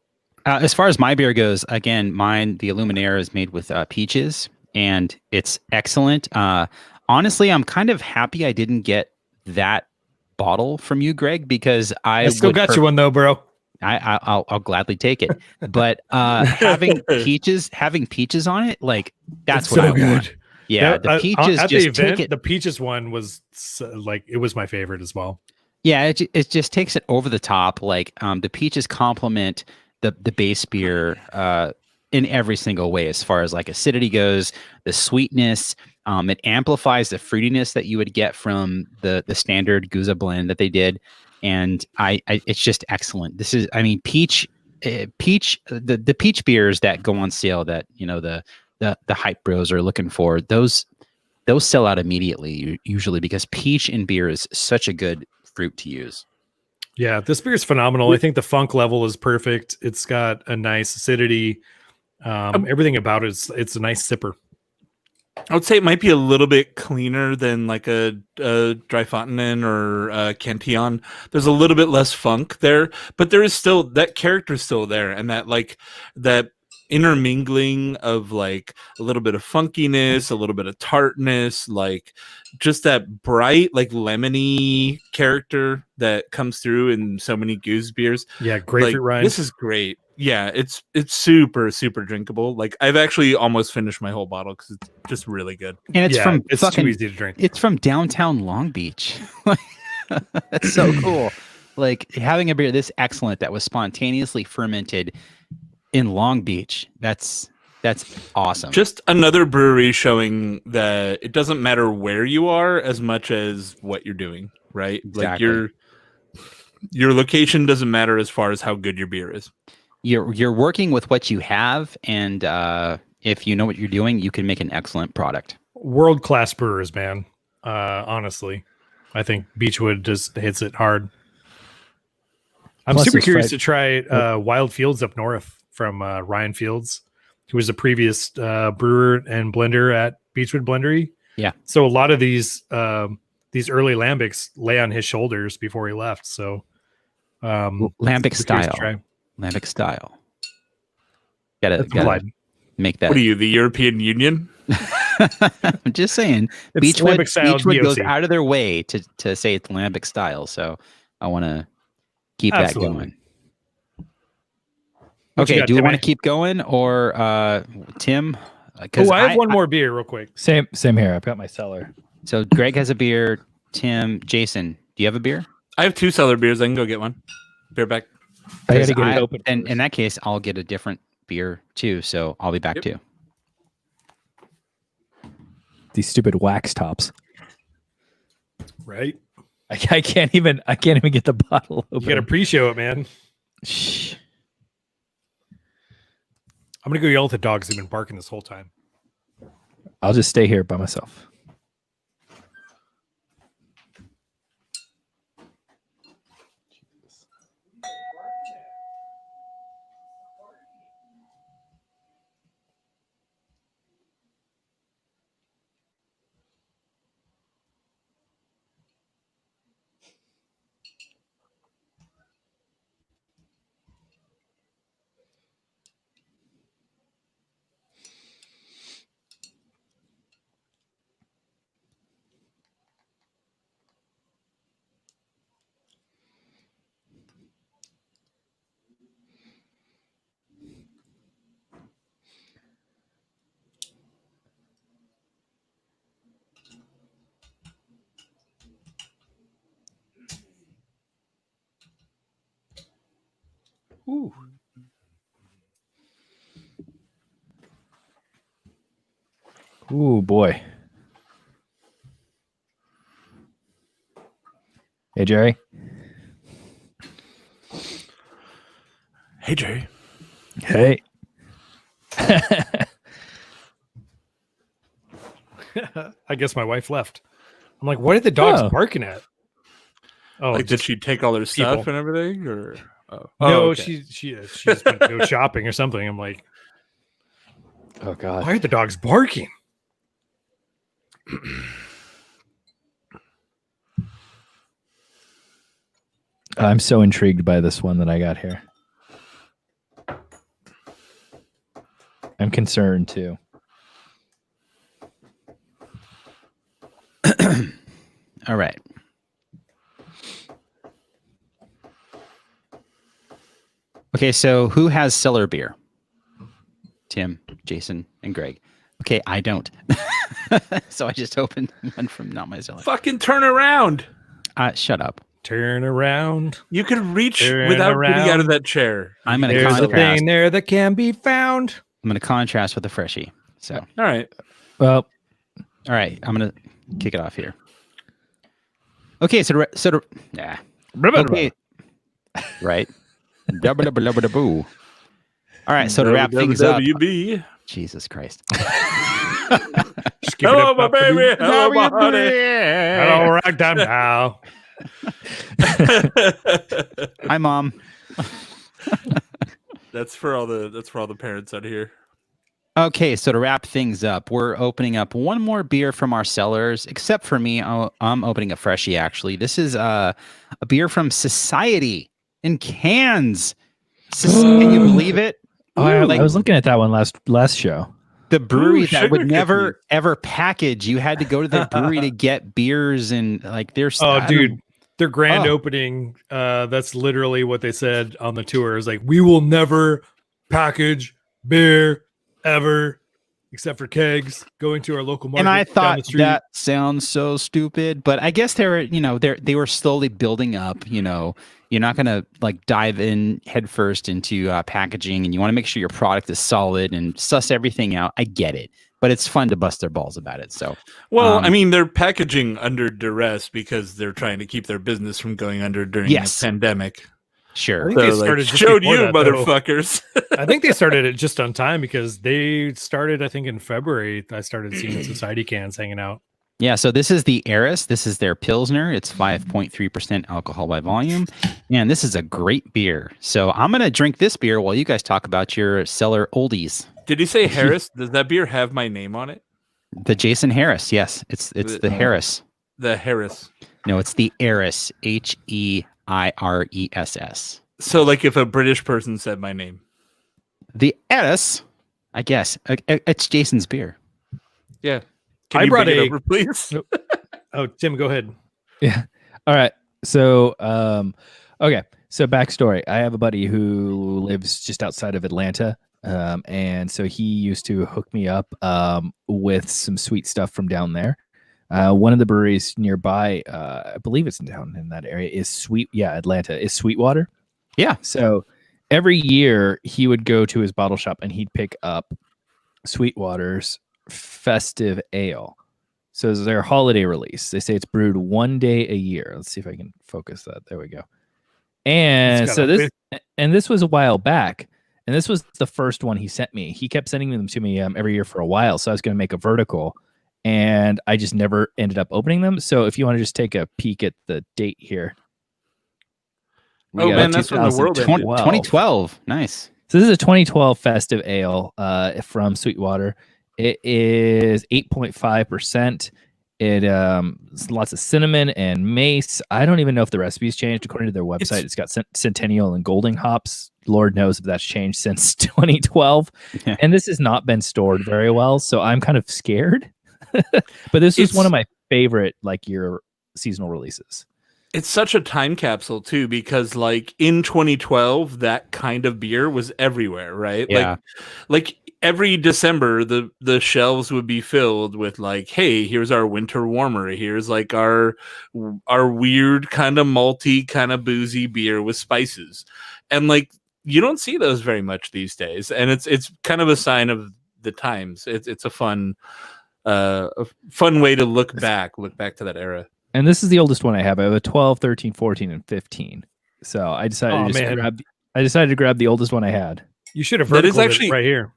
As far as my beer goes, again, mine, the Illuminaire, is made with peaches, and it's excellent. Honestly, I'm kind of happy I didn't get that bottle from you, Greg, because I still got you one though, bro. I'll gladly take it. But having peaches on it, like that's it's what so I good. want. Yeah, the peaches at just the event, take it. The peaches one was like it was my favorite as well. Yeah, it just takes it over the top. Like the peaches complement the base beer in every single way, as far as like acidity goes, the sweetness. It amplifies the fruitiness that you would get from the standard gueuze blend that they did, and it's just excellent. This is, I mean, peach, the peach beers that go on sale that the hype bros are looking for, those sell out immediately usually, because peach in beer is such a good fruit to use. Yeah, this beer is phenomenal. I think the funk level is perfect. It's got a nice acidity. Everything about it, it's a nice sipper. I would say it might be a little bit cleaner than like a Dryfonteinen or a Cantillon. There's a little bit less funk there, but there is still that character still there, and that intermingling of like a little bit of funkiness, a little bit of tartness, like just that bright, like lemony character that comes through in so many gueuze beers. Yeah, grapefruit like, rind. This is great. Yeah, it's super, super drinkable. Like I've actually almost finished my whole bottle because it's just really good. And it's too easy to drink. It's from downtown Long Beach. That's so cool. Like having a beer this excellent that was spontaneously fermented in Long Beach. That's That's awesome. Just another brewery showing that it doesn't matter where you are as much as what you're doing, right? Exactly. Like your location doesn't matter as far as how good your beer is. You're working with what you have, and if you know what you're doing, you can make an excellent product. World-class brewers, man. Honestly, I think Beachwood just hits it hard. I'm Plus super it's curious fried- to try Wild Fields up north from Ryan Fields, who was a previous brewer and blender at Beachwood Blendery. Yeah. So a lot of these early lambics lay on his shoulders before he left. So Lambic super curious to style. try. Lambic style. That's Gotta implied. make that. What are you, the European Union? I'm just saying. It's lambic style Beachwood goes DOC. out of their way to say it's lambic style. So I want to keep Absolutely. that going. What you Okay, got, do we want Timmy? to keep going or Tim? Oh, I have one more beer real quick. Same here. I've got my cellar. So Greg has a beer. Tim, Jason, do you have a beer? I have 2 cellar beers. I can go get one. Beer back. I got to 'Cause get it open. And in that case, I'll get a different beer too. So I'll be back Yep. too. These stupid wax tops. Right? I can't even get the bottle open. You got to pre-show it, man. Shh. I'm gonna go yell at the dogs who've been barking this whole time. I'll just stay here by myself. Ooh. Ooh, boy. Hey, Jerry. Hey, Jerry. Hey. I guess my wife left. I'm like, what are the dogs Oh. barking at? Oh, Like, did just- she take all their stuff people. and everything, or? Oh, no, okay. she just went to go shopping or something. I'm like, Oh, God. why are the dogs barking? I'm so intrigued by this one that I got here. I'm concerned too. All right. Okay, so who has cellar beer? Tim, Jason, and Greg. Okay, I don't. So I just opened one from not my cellar. Fucking turn around. Shut up. Turn around. You could reach Turn without getting out around. of that chair. I'm going to There's a contrast. thing there that can be found. I'm going to contrast with the freshie. So, All right. Well, all right, I'm going to kick it off here. Okay, yeah. Okay. Right. Boo. All right, so to wrap things up. WB. Jesus Christ. Skip it Hello, up, my up, baby. Hello, my honey. Hello, rock down now. Hi, Mom. That's for all the parents out here. Okay, so to wrap things up, we're opening up one more beer from our cellars. Except for me, I'm opening a freshie. Actually, this is a beer from Society in cans. Can you believe it? Oh, I was looking at that one last show. The brewery that sugar would never cookies. ever package. You had to go to the brewery to get beers and like their stuff. Oh, dude, their grand Oh. opening. That's literally what they said on the tour. Is like, we will never package beer ever except for kegs, going to our local market. And I down thought the street. that sounds so stupid, but I guess they were slowly building up. You're not gonna like dive in headfirst into packaging, and you want to make sure your product is solid and suss everything out. I get it, but it's fun to bust their balls about it. So, well, I mean, they're packaging under duress because they're trying to keep their business from going under during the pandemic. Sure. I think they started just showed you, before that, though. motherfuckers. I think they started it just on time because they started, I think, in February. I started seeing society cans hanging out. Yeah, so this is the Eris. This is their Pilsner. It's 5.3% alcohol by volume. And this is a great beer. So I'm going to drink this beer while you guys talk about your cellar oldies. Did you say Harris? Does that beer have my name on it? The Jason Harris. Yes, it's the Harris. The Harris. No, it's the Eris. H-E-I-R-E-S-S. So like if a British person said my name. The Eris, I guess. It's Jason's beer. Yeah. Can I you brought bring it a- over, please? Oh, Tim, go ahead. Yeah. All right. So, okay. So backstory: I have a buddy who lives just outside of Atlanta, and so he used to hook me up with some sweet stuff from down there. One of the breweries nearby, I believe it's down in that area, is Atlanta is Sweetwater. Yeah. So every year he would go to his bottle shop and he'd pick up Sweetwater's Festive Ale. So it's their holiday release. They say it's brewed one day a year. Let's see if I can focus that. There we go. And so this was a while back, and this was the first one he sent me. He kept sending them to me every year for a while. So I was going to make a vertical, and I just never ended up opening them. So if you want to just take a peek at the date here. Oh man, that's when the world ended. 2012. Nice. So this is a 2012 Festive Ale from Sweetwater. It is 8.5%. It lots of cinnamon and mace. I don't even know if the recipe's changed according to their website. It's got Centennial and Golden hops. Lord knows if that's changed since 2012. Yeah. And this has not been stored very well, so I'm kind of scared. But this is one of my favorite year seasonal releases. It's such a time capsule too, because like in 2012, that kind of beer was everywhere, right? Yeah. Like every December, the shelves would be filled with like, hey, here's our winter warmer. Here's like our weird kind of malty, kind of boozy beer with spices, and like you don't see those very much these days, and it's kind of a sign of the times. It's a fun way to look back to that era. And this is the oldest one I have. I have a 12, 13, 14, and 15. So I decided to grab the oldest one I had. You should have That is verticaled actually- it right here.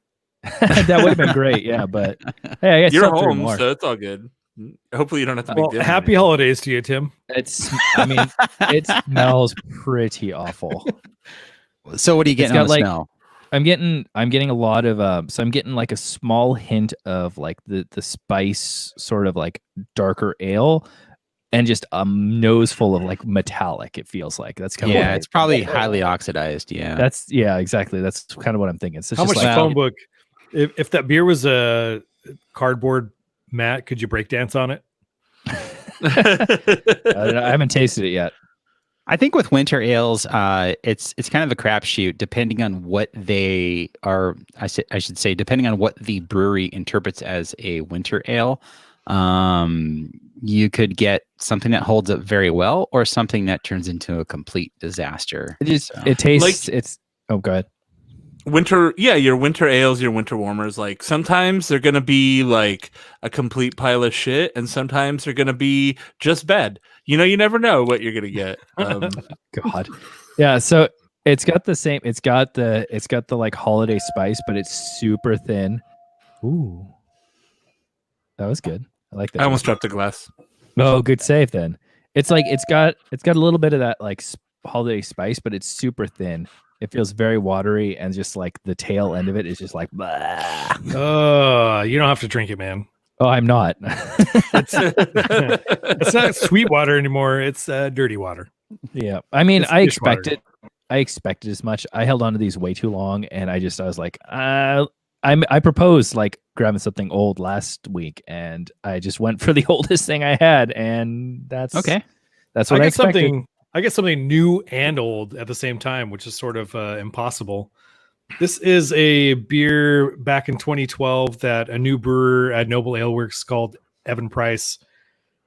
That would have been great, yeah. But hey, I guess You're home, so it's all good. Hopefully, you don't have to make dinner. Happy holidays to you, Tim. it smells pretty awful. So what are you getting on the smell? I'm getting a lot of so I'm getting like a small hint of like the spice, sort of like darker ale, and just a nose full of like metallic. It feels like that's kind of it's probably highly oxidized. Yeah, exactly. That's kind of what I'm thinking. So it's How just much like, phone book? If that beer was a cardboard mat, could you break dance on it? I haven't tasted it yet. I think with winter ales, it's kind of a crapshoot depending on what they are. I should say, depending on what the brewery interprets as a winter ale. You could get something that holds up very well, or something that turns into a complete disaster. It tastes. Oh, go ahead. Your winter ales, your winter warmers, like sometimes they're gonna be like a complete pile of shit, and sometimes they're gonna be just bad. You never know what you're gonna get. God, yeah. So it's got the same. It's got the like holiday spice, but it's super thin. Ooh, that was good. I like that. I almost dropped a glass. Oh, good save then. It's like it's got a little bit of that like holiday spice, but it's super thin. It feels very watery, and just like the tail end of it is just like, blah. You don't have to drink it, man. Oh, I'm not. It's not sweet water anymore. It's dirty water. Yeah, I mean, It's I dishwater. expected as much. I held on to these way too long, and I was like, I proposed like grabbing something old last week, and I just went for the oldest thing I had, and that's Okay. That's what I expected. I get something new and old at the same time, which is sort of impossible. This is a beer back in 2012 that a new brewer at Noble Ale Works called Evan Price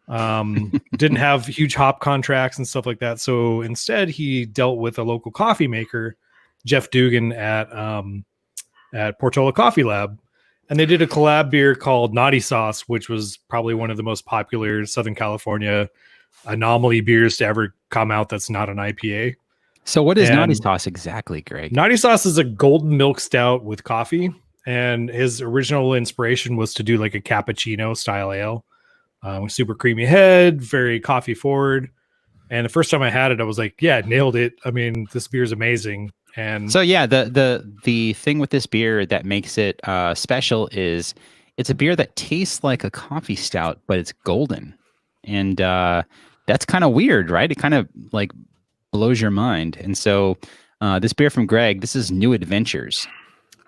didn't have huge hop contracts and stuff like that. So instead, he dealt with a local coffee maker, Jeff Dugan at Portola Coffee Lab. And they did a collab beer called Naughty Sauce, which was probably one of the most popular Southern California anomaly beers to ever come out that's not an IPA. So what is Naughty Sauce exactly, Greg? Naughty Sauce is a golden milk stout with coffee. And his original inspiration was to do like a cappuccino style ale. Super creamy head, very coffee forward. And the first time I had it, I was like, yeah, nailed it. I mean, this beer is amazing. And so yeah, the thing with this beer that makes it special is it's a beer that tastes like a coffee stout, but it's golden. And that's kind of weird, right? It kind of like blows your mind. And so this beer from Greg, this is New Adventures.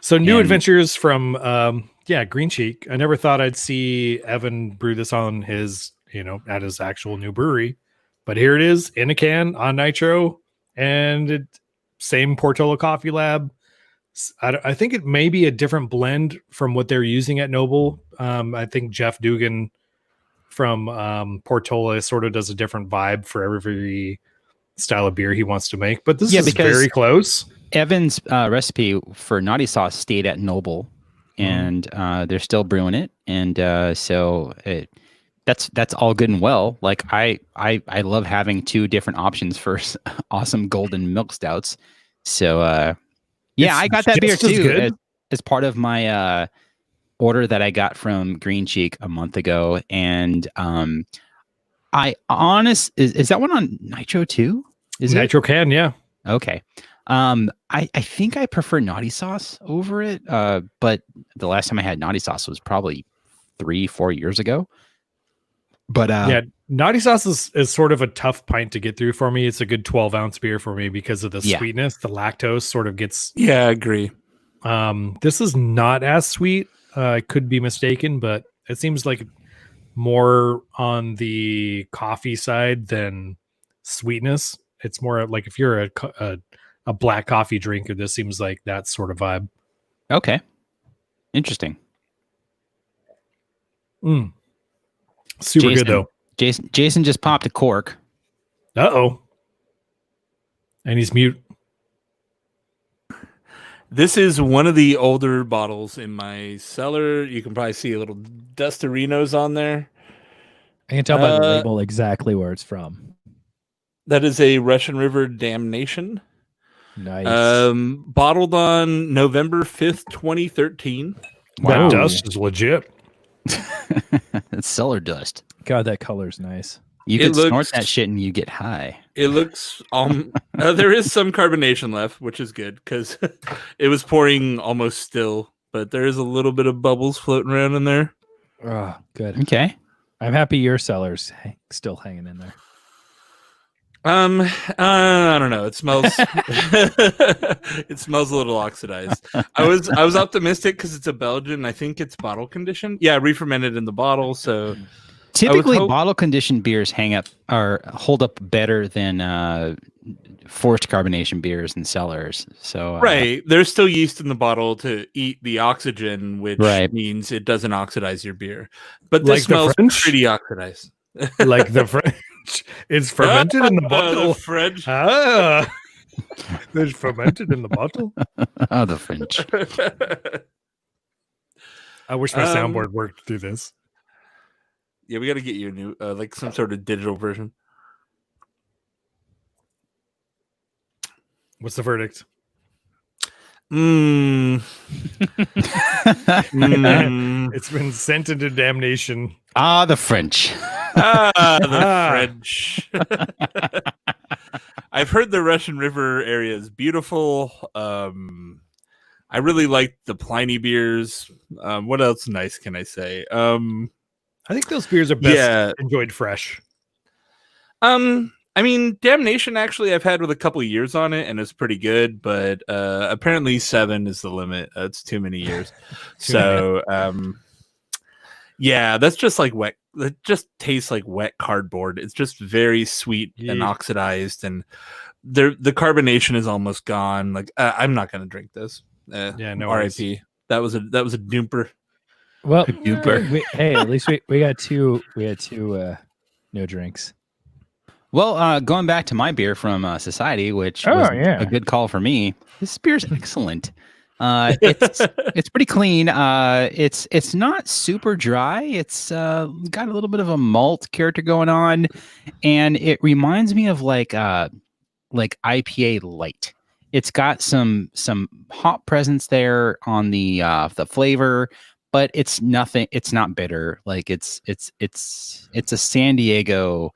So New Adventures from Green Cheek. I never thought I'd see Evan brew this on his, at his actual new brewery, but here it is in a can on nitro, and same Portola Coffee Lab. I think it may be a different blend from what they're using at Noble. I think Jeff Dugan from Portola sort of does a different vibe for every style of beer he wants to make, but this is very close. Evan's recipe for Naughty Sauce stayed at Noble, and they're still brewing it, and so that's all good and well. Like I love having two different options for awesome golden milk stouts. So I got that beer too as part of my order that I got from Green Cheek a month ago, and is that one on Nitro too? Is Nitro can, yeah. Okay. I think I prefer Naughty Sauce over it, but the last time I had Naughty Sauce was probably 3-4 years ago. But Naughty Sauce is sort of a tough pint to get through for me. It's a good 12-ounce beer for me because of the sweetness. The lactose sort of gets... Yeah, I agree. This is not as sweet. I could be mistaken, but it seems like more on the coffee side than sweetness. It's more like if you're a black coffee drinker, this seems like that sort of vibe. Okay. Interesting. Super good though. Jason just popped a cork. Uh-oh. And he's mute. This is one of the older bottles in my cellar. You can probably see a little Dusterinos on there. I can tell by the label exactly where it's from. That is a Russian River Damnation. Nice. Bottled on November 5th, 2013. Wow. That dust is legit. It's cellar dust. God, that color's nice. You could snort that shit and you get high. It looks there is some carbonation left, which is good because it was pouring almost still, but there is a little bit of bubbles floating around in there. Oh, good. Okay. I'm happy your cellar's still hanging in there. I don't know. It smells it smells a little oxidized. I was optimistic because it's a Belgian. I think it's bottle conditioned. Yeah, re-fermented in the bottle. So typically bottle conditioned beers hold up better than forced carbonation beers and cellars. So right, there's still yeast in the bottle to eat the oxygen, which means it doesn't oxidize your beer. But this smells pretty oxidized. Like the French. It's fermented in the bottle. The French. It's fermented in the bottle. Oh, the French. I wish my soundboard worked through this. Yeah, we got to get you a new, like some sort of digital version. What's the verdict? It's been sent into damnation. Ah, the French. The French. I've heard the Russian River area is beautiful. I really like the Pliny beers. What else nice can I say? I think those beers are best enjoyed fresh. I mean, Damnation actually I've had with a couple of years on it, and it's pretty good. But apparently 7 is the limit. It's too many years. So that's just like wet. It just tastes like wet cardboard. It's just very sweet and oxidized, and the carbonation is almost gone. Like I'm not gonna drink this. Yeah, no worries. RIP. That was a dooper. Well, Duper. hey, at least we got two. We had two no drinks. Well, going back to my beer from Society, which was a good call for me. This beer's excellent. It's pretty clean. It's not super dry. It's got a little bit of a malt character going on, and it reminds me of like IPA light. It's got some hop presence there on the flavor, but it's nothing. It's not bitter. Like it's a San Diego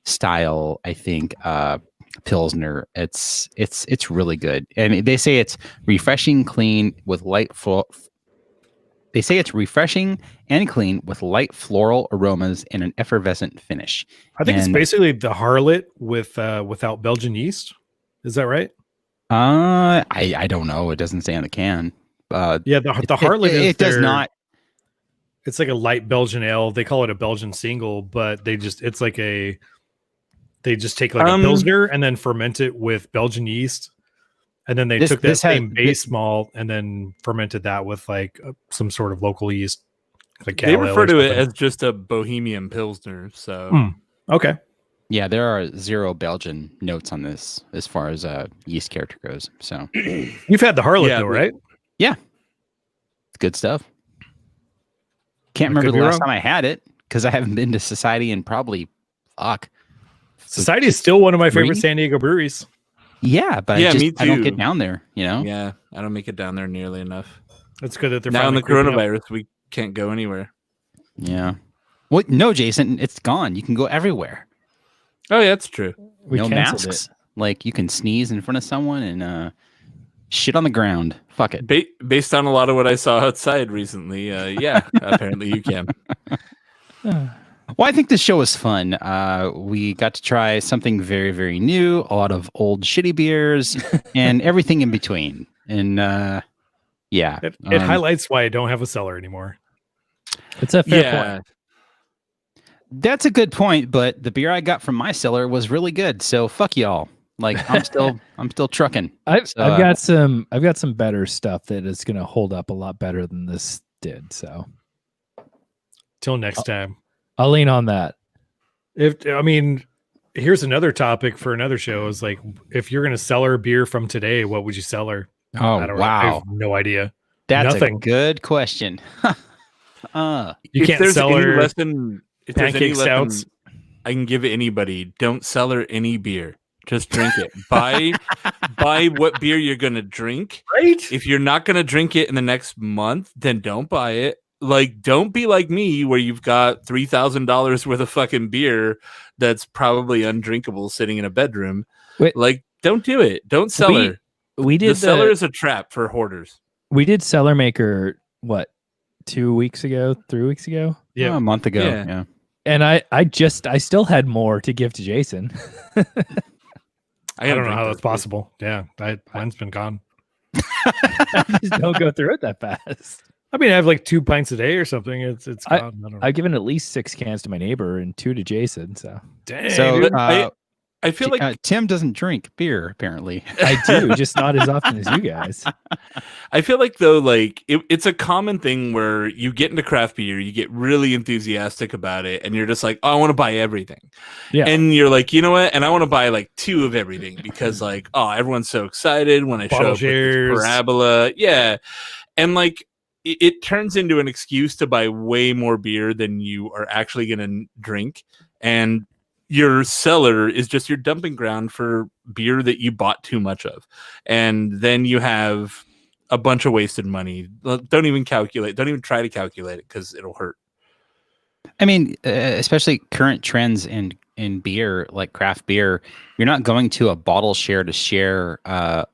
style, I think, Pilsner. It's really good, and they say it's refreshing, clean with light. They say it's refreshing and clean with light floral aromas and an effervescent finish. I think it's basically the Harlot with without Belgian yeast. Is that right? I don't know. It doesn't say on the can. Yeah, the Harlot it does not. It's like a light Belgian ale. They call it a Belgian single, but they just take like a Pilsner and then ferment it with Belgian yeast. And then they took that same base malt and then fermented that with like some sort of local yeast. Like they refer to it as just a Bohemian Pilsner. So okay. Yeah, there are 0 Belgian notes on this as far as yeast character goes. So you've had the Harlot though, right? Yeah. It's good stuff. Can't remember the last time I had it because I haven't been to Society in probably Society is still one of my favorite San Diego breweries. Yeah, but me too. I don't get down there, you know? Yeah, I don't make it down there nearly enough. That's good that they're now in the coronavirus, we can't go anywhere. Yeah. Well, no, Jason, it's gone. You can go everywhere. Oh, yeah, that's true. No masks. Like you can sneeze in front of someone and shit on the ground. Fuck it. Based on a lot of what I saw outside recently, yeah, apparently you can. Well, I think this show was fun. We got to try something very, very new, a lot of old shitty beers, and everything in between. And yeah. It highlights why I don't have a cellar anymore. It's a fair point. That's a good point, but the beer I got from my cellar was really good. So fuck y'all. Like I'm still trucking. I've got some better stuff that is going to hold up a lot better than this did. So till next time. I'll lean on that. Here's another topic for another show is like, if you're going to cellar beer from today, what would you cellar? Oh, wow. I have no idea. That's nothing. A good question. You can't cellar pancake stouts. I can give anybody, don't cellar any beer. Just drink it. Buy what beer you're going to drink. Right. If you're not going to drink it in the next month, then don't buy it. Like, don't be like me where you've got $3,000 worth of fucking beer that's probably undrinkable sitting in a bedroom. Wait. Like, don't do it. Don't cellar. We did the cellar is a trap for hoarders. We did Cellar Maker, 2 weeks ago, 3 weeks ago? Yeah, a month ago. Yeah. And I still had more to give to Jason. I don't know how that's possible. Yeah, mine's been gone. Just don't go through it that fast. I mean, I have like 2 pints a day or something. It's gone. I don't know. I've given at least 6 cans to my neighbor and 2 to Jason. So, dang. So I feel like Tim doesn't drink beer. Apparently, I do, just not as often as you guys. I feel like though, like it's a common thing where you get into craft beer, you get really enthusiastic about it, and you're just like, oh, I want to buy everything. Yeah, and you're like, you know what? And I want to buy like 2 of everything because like, oh, everyone's so excited when I show up with this parabola. Yeah, and like. It turns into an excuse to buy way more beer than you are actually going to drink. And your cellar is just your dumping ground for beer that you bought too much of. And then you have a bunch of wasted money. Don't even try to calculate it because it'll hurt. I mean, especially current trends in beer, like craft beer, you're not going to a bottle share to share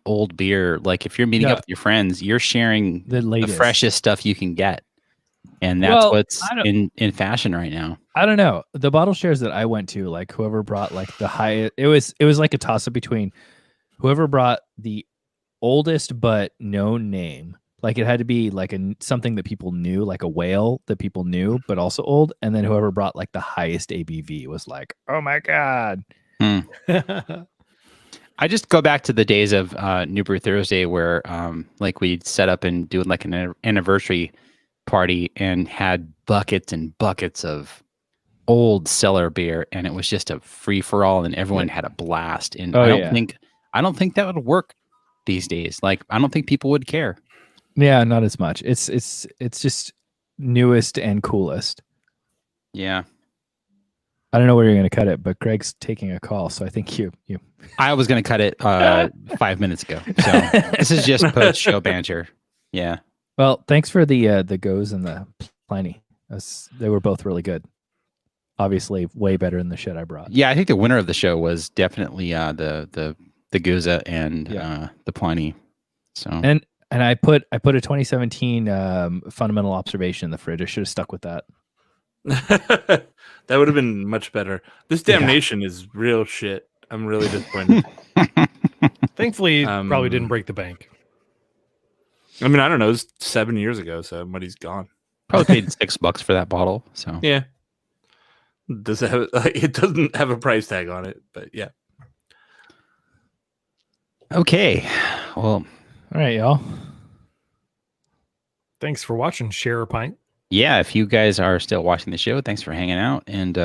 old beer. Like if you're meeting up with your friends, you're sharing the freshest stuff you can get. And that's what's in fashion right now. I don't know. The bottle shares that I went to, like whoever brought like the highest, it was like a toss up between whoever brought the oldest but known name. Like it had to be like something that people knew, like a whale that people knew, but also old. And then whoever brought like the highest ABV was like, oh my God. I just go back to the days of New Brew Thursday where like we'd set up and do like an anniversary party and had buckets and buckets of old cellar beer, and it was just a free for all, and everyone had a blast. And I don't think that would work these days. Like I don't think people would care. Yeah, not as much. It's just newest and coolest. Yeah. I don't know where you're going to cut it, but Greg's taking a call, so I think you. I was going to cut it 5 minutes ago. So this is just post-show banter. Yeah. Well, thanks for the Goes and the Pliny. They were both really good. Obviously, way better than the shit I brought. Yeah, I think the winner of the show was definitely the Gueuze and the Pliny. So and I put a 2017 fundamental observation in the fridge. I should have stuck with that. That would have been much better. This damnation is real shit. I'm really disappointed. Thankfully, probably didn't break the bank. I mean, I don't know. It was 7 years ago, so money's gone. probably paid $6 for that bottle. So yeah, does it have? It doesn't have a price tag on it, but yeah. Okay, well, all right, y'all. Thanks for watching. Share a pint. Yeah, if you guys are still watching the show, thanks for hanging out. And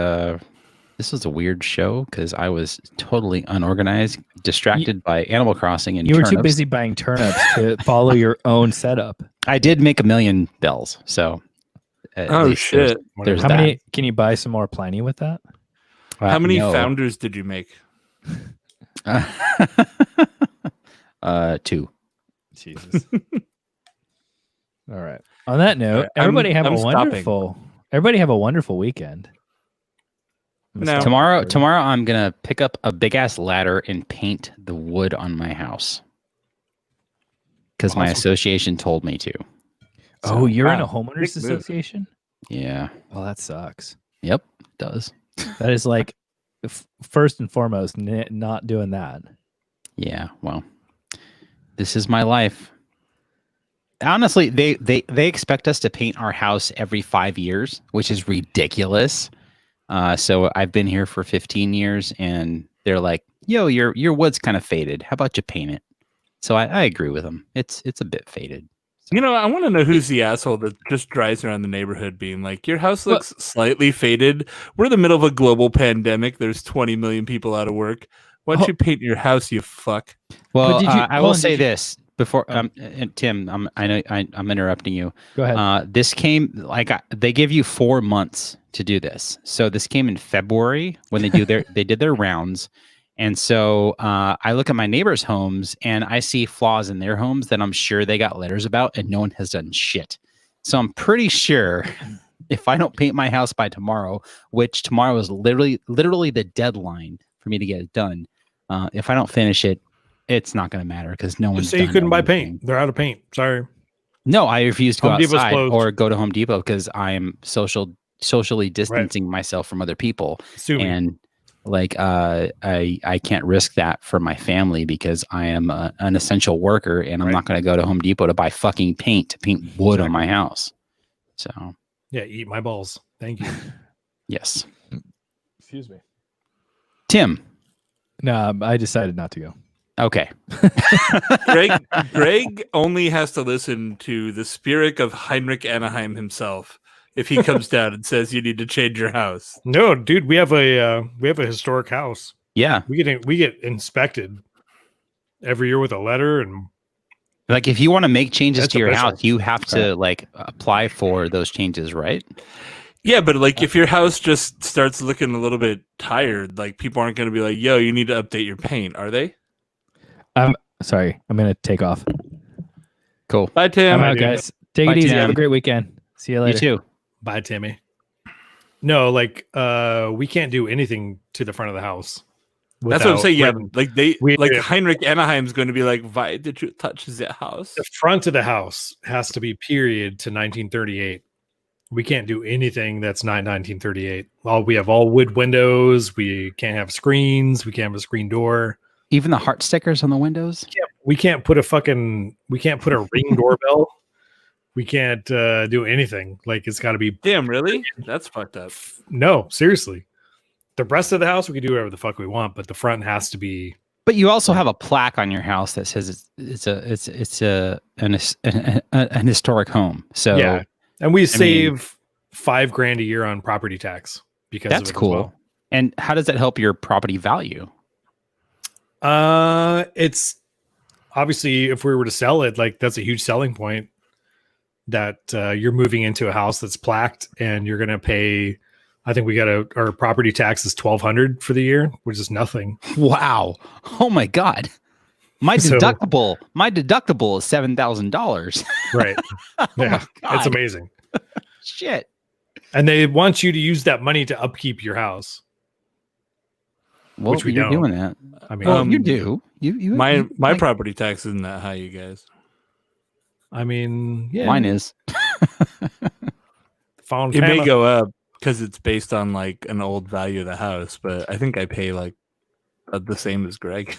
this was a weird show because I was totally unorganized, distracted by Animal Crossing and you were turnips. too busy buying turnips to follow your own setup. I did make 1 million bells, so oh shit! There's How that. many? Can you buy some more Pliny with that? How many no. founders did you make? 2. Jesus. All right. On that note, everybody have a wonderful weekend. No. Tomorrow I'm gonna pick up a big ass ladder and paint the wood on my house because my association told me to. Oh, you're in a homeowners association? Yeah. Well, that sucks. Yep. It does. That is like first and foremost not doing that. Yeah. Well, this is my life. Honestly, they expect us to paint our house every 5 years, which is ridiculous. So I've been here for 15 years, and they're like, "Yo, your wood's kind of faded. How about you paint it?" So I agree with them. It's a bit faded. You know, I want to know who's the asshole that just drives around the neighborhood being like, "Your house looks slightly faded. We're in the middle of a global pandemic. There's 20 million people out of work. Why don't you paint your house, you fuck?" Well, I will say this. Before and Tim, I'm interrupting you. Go ahead. This came they give you 4 months to do this. So this came in February when they did their rounds, and so I look at my neighbors' homes and I see flaws in their homes that I'm sure they got letters about, and no one has done shit. So I'm pretty sure if I don't paint my house by tomorrow, which tomorrow is literally the deadline for me to get it done, if I don't finish it, it's not going to matter because no one's. Just say you couldn't buy paint. They're out of paint. Sorry. No, I refuse to go Home Depot's outside closed. or go to Home Depot because I am socially distancing myself from other people, and like I can't risk that for my family because I am an essential worker, and I'm not going to go to Home Depot to buy fucking paint to paint wood on my house. So yeah, eat my balls. Thank you. Yes. Excuse me, Tim. No, I decided not to go. Okay. Greg only has to listen to the spirit of Heinrich Anaheim himself if he comes down and says you need to change your house. No, dude, we have a historic house. Yeah. We get inspected every year with a letter, and like if you want to make changes to your house, you have to like apply for those changes, right? Yeah, but like if your house just starts looking a little bit tired, like people aren't going to be like, "Yo, you need to update your paint," are they? I'm sorry. I'm going to take off. Cool. Bye, Tim. I'm out, guys. Take it easy. Have a great weekend. See you later. You too. bye, Timmy. No, like we can't do anything to the front of the house. That's what I'm saying. Yeah, like Heinrich Anaheim's going to be like, "Why did you touch the house?" The front of the house has to be period to 1938. We can't do anything that's not 1938. We have all wood windows. We can't have screens. We can't have a screen door. Even the heart stickers on the windows. We can't put a ring doorbell. We can't do anything. Like it's got to be. Damn, really? That's fucked up. No, seriously. The rest of the house we can do whatever the fuck we want, but the front has to be But you also have a plaque on your house that says an historic home. So yeah, and we save $5,000 a year on property tax because that's of it cool. as well. And how does that help your property value? It's obviously if we were to sell it, like that's a huge selling point that you're moving into a house that's plaqued and you're going to pay. I think our property tax is $1,200 for the year, which is nothing. Wow. Oh my God. My So- deductible is $7,000. Right. Oh Yeah. my God. It's amazing. Shit. And they want you to use that money to upkeep your house. Well, Which we you're don't. doing that. I mean, Well, you do. You My like- property tax isn't that high, you guys. yeah. Mine is. Found It may Pama. go up because it's based on like an old value of the house, but I think I pay like the same as Greg.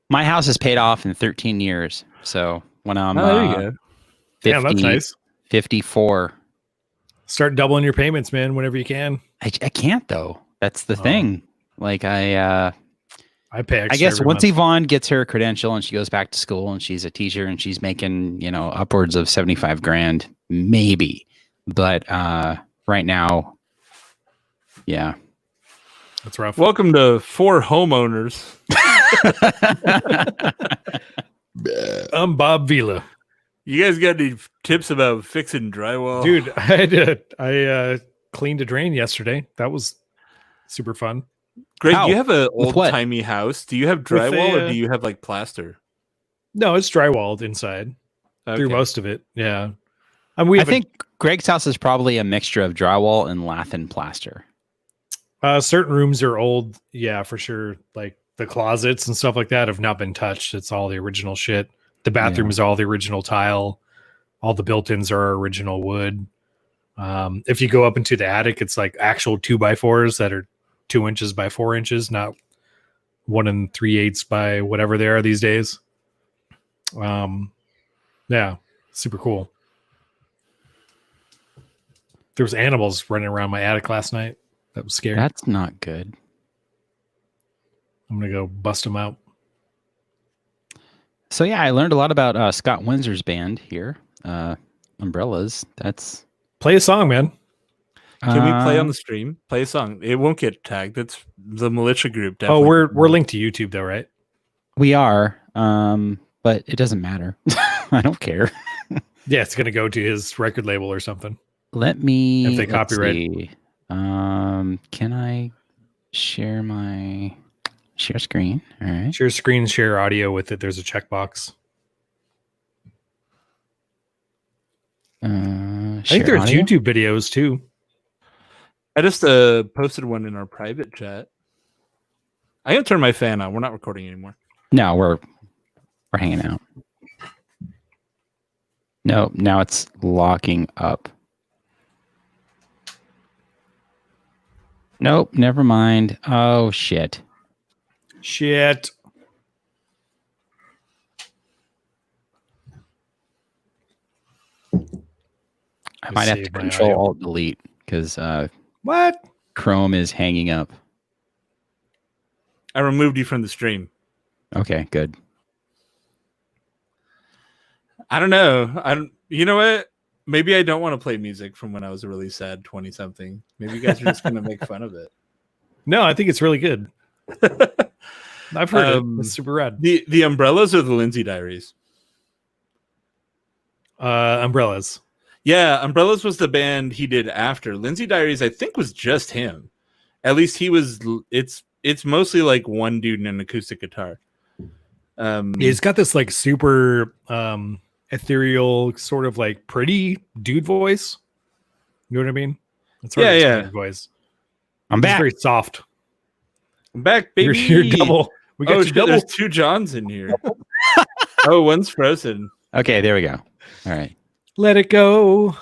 My house is paid off in 13 years. So when I'm there you go. 50, Damn, that's nice. 54, Start doubling your payments, man, whenever you can. I can't though. That's the thing. Like I pay extra. I guess every once month. Yvonne gets her credential and she goes back to school and she's a teacher and she's making, upwards of $75,000, maybe. But right now, yeah. That's rough. Welcome to Four Homeowners. I'm Bob Vila. You guys got any tips about fixing drywall? Dude, I cleaned a drain yesterday. That was super fun. Greg, How? do you have an With what? old-timey house? Do you have drywall a, or do you have like plaster? No, it's drywalled inside through Okay. most of it. Yeah. And we I have think Greg's house is probably a mixture of drywall and lath and plaster. certain rooms are old. Yeah, for sure. Like the closets and stuff like that have not been touched. It's all the original shit. The bathroom is all the original tile. All the built-ins are original wood. If you go up into the attic, it's like actual 2x4s that are 2 inches by 4 inches, not 1 3/8 by whatever they are these days. Yeah, super cool. There was animals running around my attic last night. That was scary. That's not good. I'm gonna go bust them out. So yeah, I learned a lot about Scott Windsor's band here, Umbrellas. That's Play a song, man. Can we play on the stream? Play a song. It won't get tagged. It's the militia group. Oh, Definitely. we're linked to YouTube though, right? We are, but it doesn't matter. I don't care. Yeah, it's gonna go to his record label or something. Let me. If they let's copyright. see. Can I share my share screen? All right. Share screen, share audio with it. There's a checkbox. I think there's YouTube videos too. I just posted one in our private chat. I can turn my fan on. We're not recording anymore. No, we're hanging out. No, now it's locking up. Nope, never mind. Oh shit. Shit. I might have to save my Control audio. Alt Delete because What? Chrome is hanging up. I removed you from the stream. Okay, good. I don't know. You know what? Maybe I don't want to play music from when I was a really sad 20-something. Maybe you guys are just going to make fun of it. No, I think it's really good. I've heard it. It's super rad. The Umbrellas or the Lindsay Diaries? Umbrellas. Yeah, Umbrellas was the band he did after. Lindsay Diaries, I think, was just him. At least he was. It's mostly like one dude and an acoustic guitar. He's got this like super ethereal, sort of like pretty dude voice. You know what I mean? It's hard to explain his voice. I'm It's back. very soft. I'm back, baby. You're double. We got Oh, you shit, double. there's two Johns in here. Oh, one's frozen. Okay, there we go. All right. Let it go.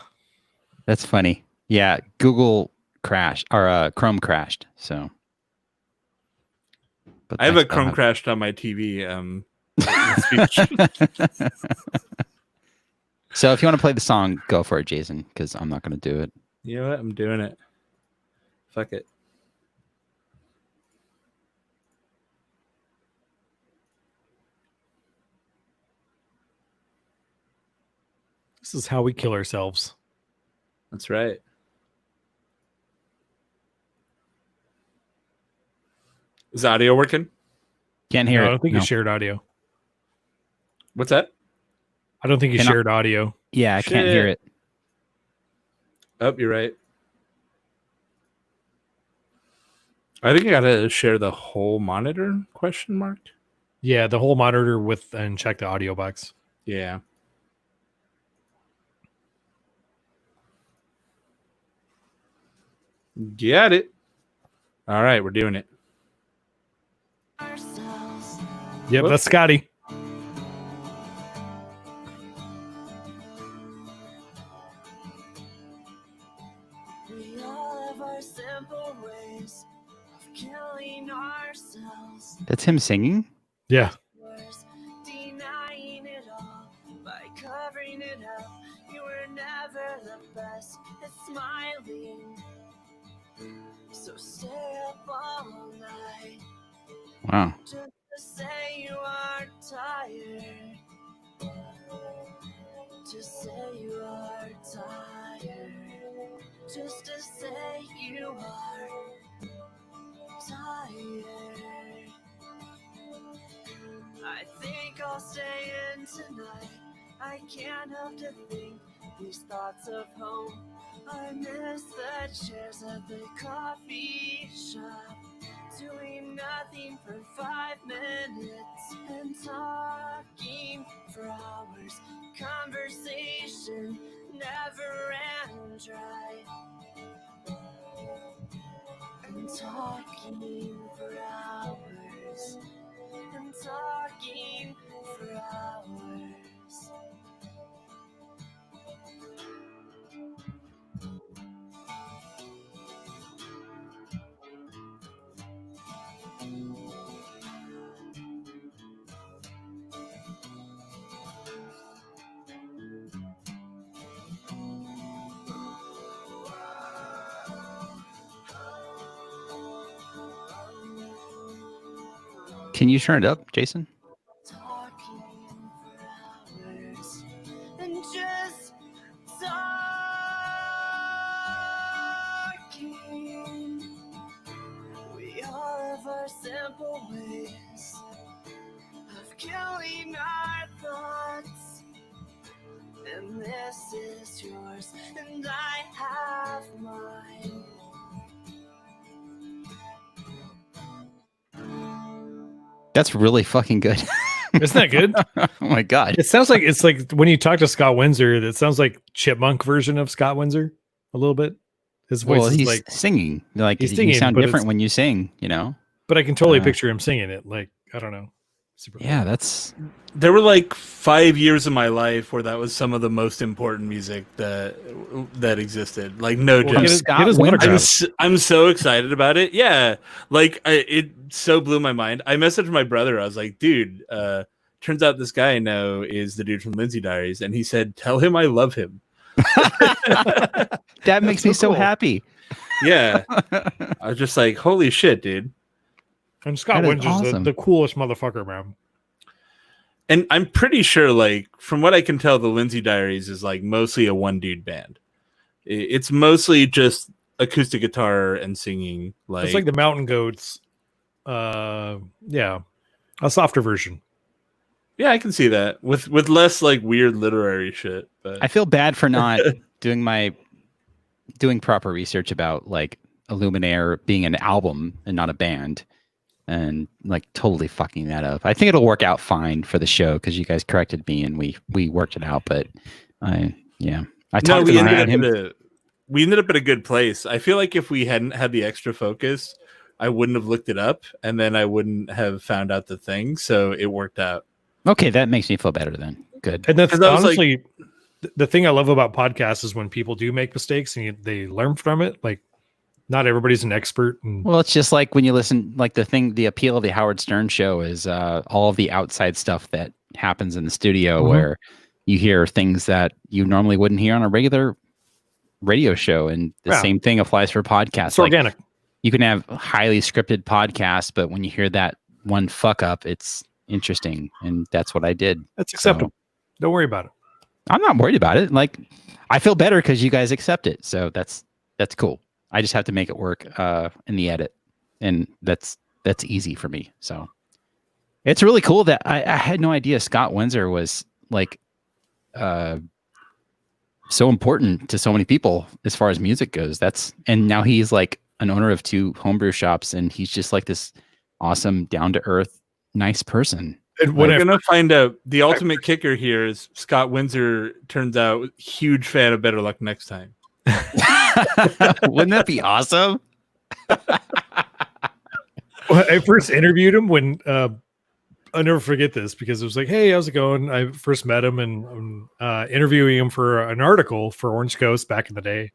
That's funny. Yeah, Google crashed or Chrome crashed. So but I have a still Chrome crashed on my TV. Speech. So if you want to play the song, go for it, Jason, because I'm not going to do it. You know what? I'm doing it. Fuck it. This is how we kill ourselves. That's right. Is audio working? Can't hear No, it. I don't think No. you shared audio. What's that? I don't think you Cannot- shared audio. Yeah, I can't hear it. Oh, you're right. I think I gotta share the whole monitor? Question mark. Yeah, the whole monitor with and check the audio box. Yeah. Get it. All right, we're doing it. Yep, Whoop. that's Scotty. We all have our simple ways of killing ourselves. That's him singing? Yeah. Worse, denying it all by covering it up. You were never the best at smiling. So stay up all night Wow. just to say you are tired. To say you are tired. Just to say you are tired. I think I'll stay in tonight. I can't help to think these thoughts of home. I miss the chairs at the coffee shop, doing nothing for 5 minutes and talking for hours. Conversation never ran dry. And talking for hours. And talking for hours. Can you turn it up, Jason? Talking for hours and just talking. We all have our simple ways of killing our thoughts. And this is yours, and I have mine. That's really fucking good. Isn't that good? Oh my god. It sounds like it's like when you talk to Scott Windsor, that sounds like Chipmunk version of Scott Windsor a little bit. His voice Well, is he's like, singing. Like he's you singing, sound but different it's- when you sing, you know? but I can totally Uh, picture him singing it. Like, I don't know. Super Yeah, that's There were like 5 years of my life where that was some of the most important music that existed. Like, no Well, joke. get his- Scott get his Winter. autograph. I'm so excited about it. Yeah, like it so blew my mind. I messaged my brother. I was like, dude, turns out this guy I know is the dude from Lindsay Diaries, and he said, tell him I love him. that makes me so cool. happy. Yeah, I was just like, holy shit, dude. And Scott That is Windsor's awesome. the coolest motherfucker, man. And I'm pretty sure, like, from what I can tell, the Lindsay Diaries is like mostly a one dude band. It's mostly just acoustic guitar and singing. It's like the Mountain Goats. Yeah, a softer version. Yeah, I can see that with less like weird literary shit. But I feel bad for not doing proper research about like Illuminaire being an album and not a band, and like totally fucking that up. I think it'll work out fine for the show because you guys corrected me and we worked it out. But I talked we to ended him. up at a good place. I feel like if we hadn't had the extra focus, I wouldn't have looked it up, and then I wouldn't have found out the thing. So it worked out. Okay, that makes me feel better then. Good. And that's 'Cause I was like- honestly the thing I love about podcasts is when people do make mistakes and they learn from it. Like, not everybody's an expert. And Well, it's just like when you listen, like the appeal of the Howard Stern show is all of the outside stuff that happens in the studio Mhm. where you hear things that you normally wouldn't hear on a regular radio show. And the Yeah. same thing applies for podcasts. it's Like, organic. you can have highly scripted podcasts, but when you hear that one fuck up, it's interesting. And that's what I did. That's acceptable. Don't worry about it. I'm not worried about it. Like, I feel better because you guys accept it. So that's cool. I just have to make it work in the edit, and that's easy for me. So it's really cool that I had no idea Scott Windsor was like so important to so many people as far as music goes. And now he's like an owner of 2 homebrew shops, and he's just like this awesome, down to earth, nice person. And We're gonna find out. The ultimate kicker here is Scott Windsor turns out huge fan of Better Luck Next Time. Wouldn't that be awesome? I first interviewed him when I'll never forget this, because it was like, hey, how's it going? I first met him and interviewing him for an article for Orange Coast back in the day.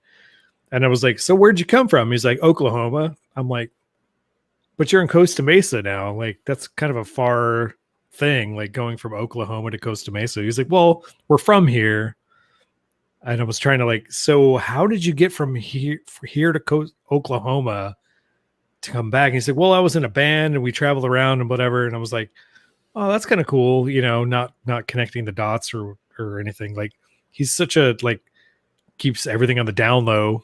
And I was like, so where'd you come from? He's like, Oklahoma. I'm like, but you're in Costa Mesa now. Like, that's kind of a far thing, like going from Oklahoma to Costa Mesa. He's like, well, we're from here. And I was trying to like, so how did you get from here to Oklahoma to come back? And he said, well, I was in a band and we traveled around and whatever. And I was like, oh, that's kind of cool. You know, not connecting the dots or anything. Like, he's such a, like, keeps everything on the down low.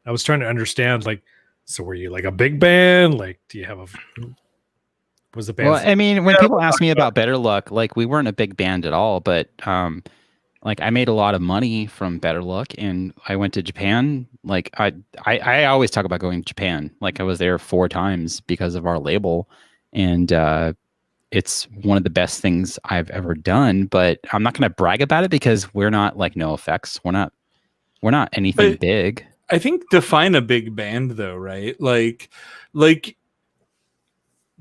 I was trying to understand, like, so were you like a big band? Like, do you have was the band? Well, I mean, when people ask me about Better Luck, like, we weren't a big band at all, but like, I made a lot of money from Better Luck, and I went to Japan. Like, I always talk about going to Japan. Like, I was there 4 times because of our label, and it's one of the best things I've ever done. But I'm not going to brag about it because we're not like No Effects. We're not anything big. I think define a big band though, right? Like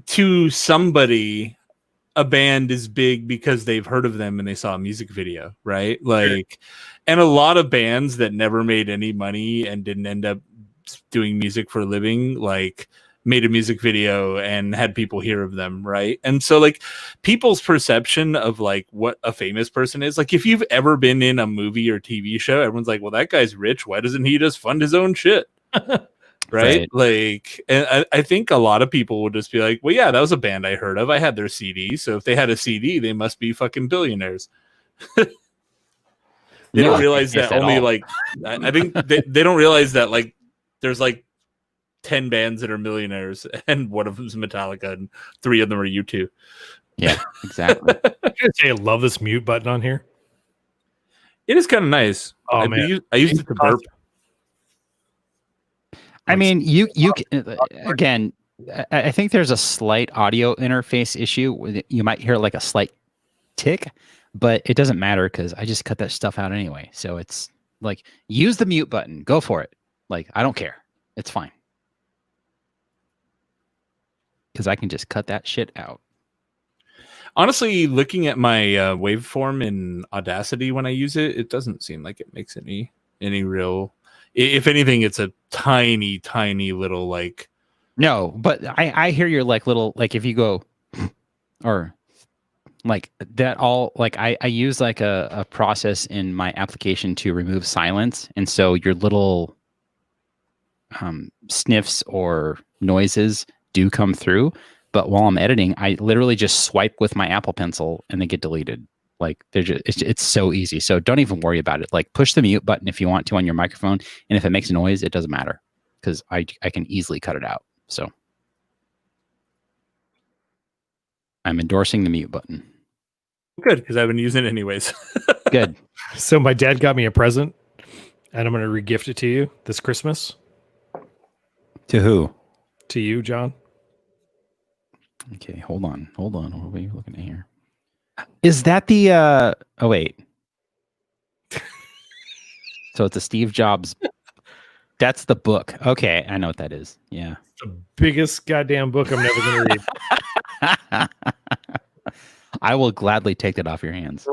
to somebody, a band is big because they've heard of them and they saw a music video, right? Like, and a lot of bands that never made any money and didn't end up doing music for a living, like, made a music video and had people hear of them, right? And so, like, people's perception of like what a famous person is, like, if you've ever been in a movie or TV show, everyone's like, well, that guy's rich, why doesn't he just fund his own shit? Right? Like, and I think a lot of people will just be like, well, yeah, that was a band I heard of, I had their CD, so if they had a CD, they must be fucking billionaires. They don't realize that only like, I think they don't realize that, like, there's like 10 bands that are millionaires, and one of them's Metallica, and 3 of them are U2. Yeah, exactly. I love this mute button on here. It is kind of nice. Oh, man. I used it to burp. I mean, you again, I think there's a slight audio interface issue. You might hear like a slight tick, but it doesn't matter because I just cut that stuff out anyway. So it's like, use the mute button. Go for it. Like, I don't care. It's fine. Because I can just cut that shit out. Honestly, looking at my waveform in Audacity when I use it, it doesn't seem like it makes any real. If anything, it's a tiny little like. No, but I hear your like little, like, if you go or like that, all like I use like a process in my application to remove silence, and so your little sniffs or noises do come through, but while I'm editing, I literally just swipe with my Apple Pencil and they get deleted. Like, it's so easy. So don't even worry about it. Like, push the mute button if you want to on your microphone, and if it makes noise, it doesn't matter because I can easily cut it out. So I'm endorsing the mute button. Good, because I've been using it anyways. Good. So my dad got me a present, and I'm going to re-gift it to you this Christmas. To who? To you, John. Okay, hold on. What are we looking at here? Is that the oh wait. So it's a Steve Jobs. That's the book. Okay, I know what that is. Yeah. It's the biggest goddamn book I'm never going to read. I will gladly take that off your hands.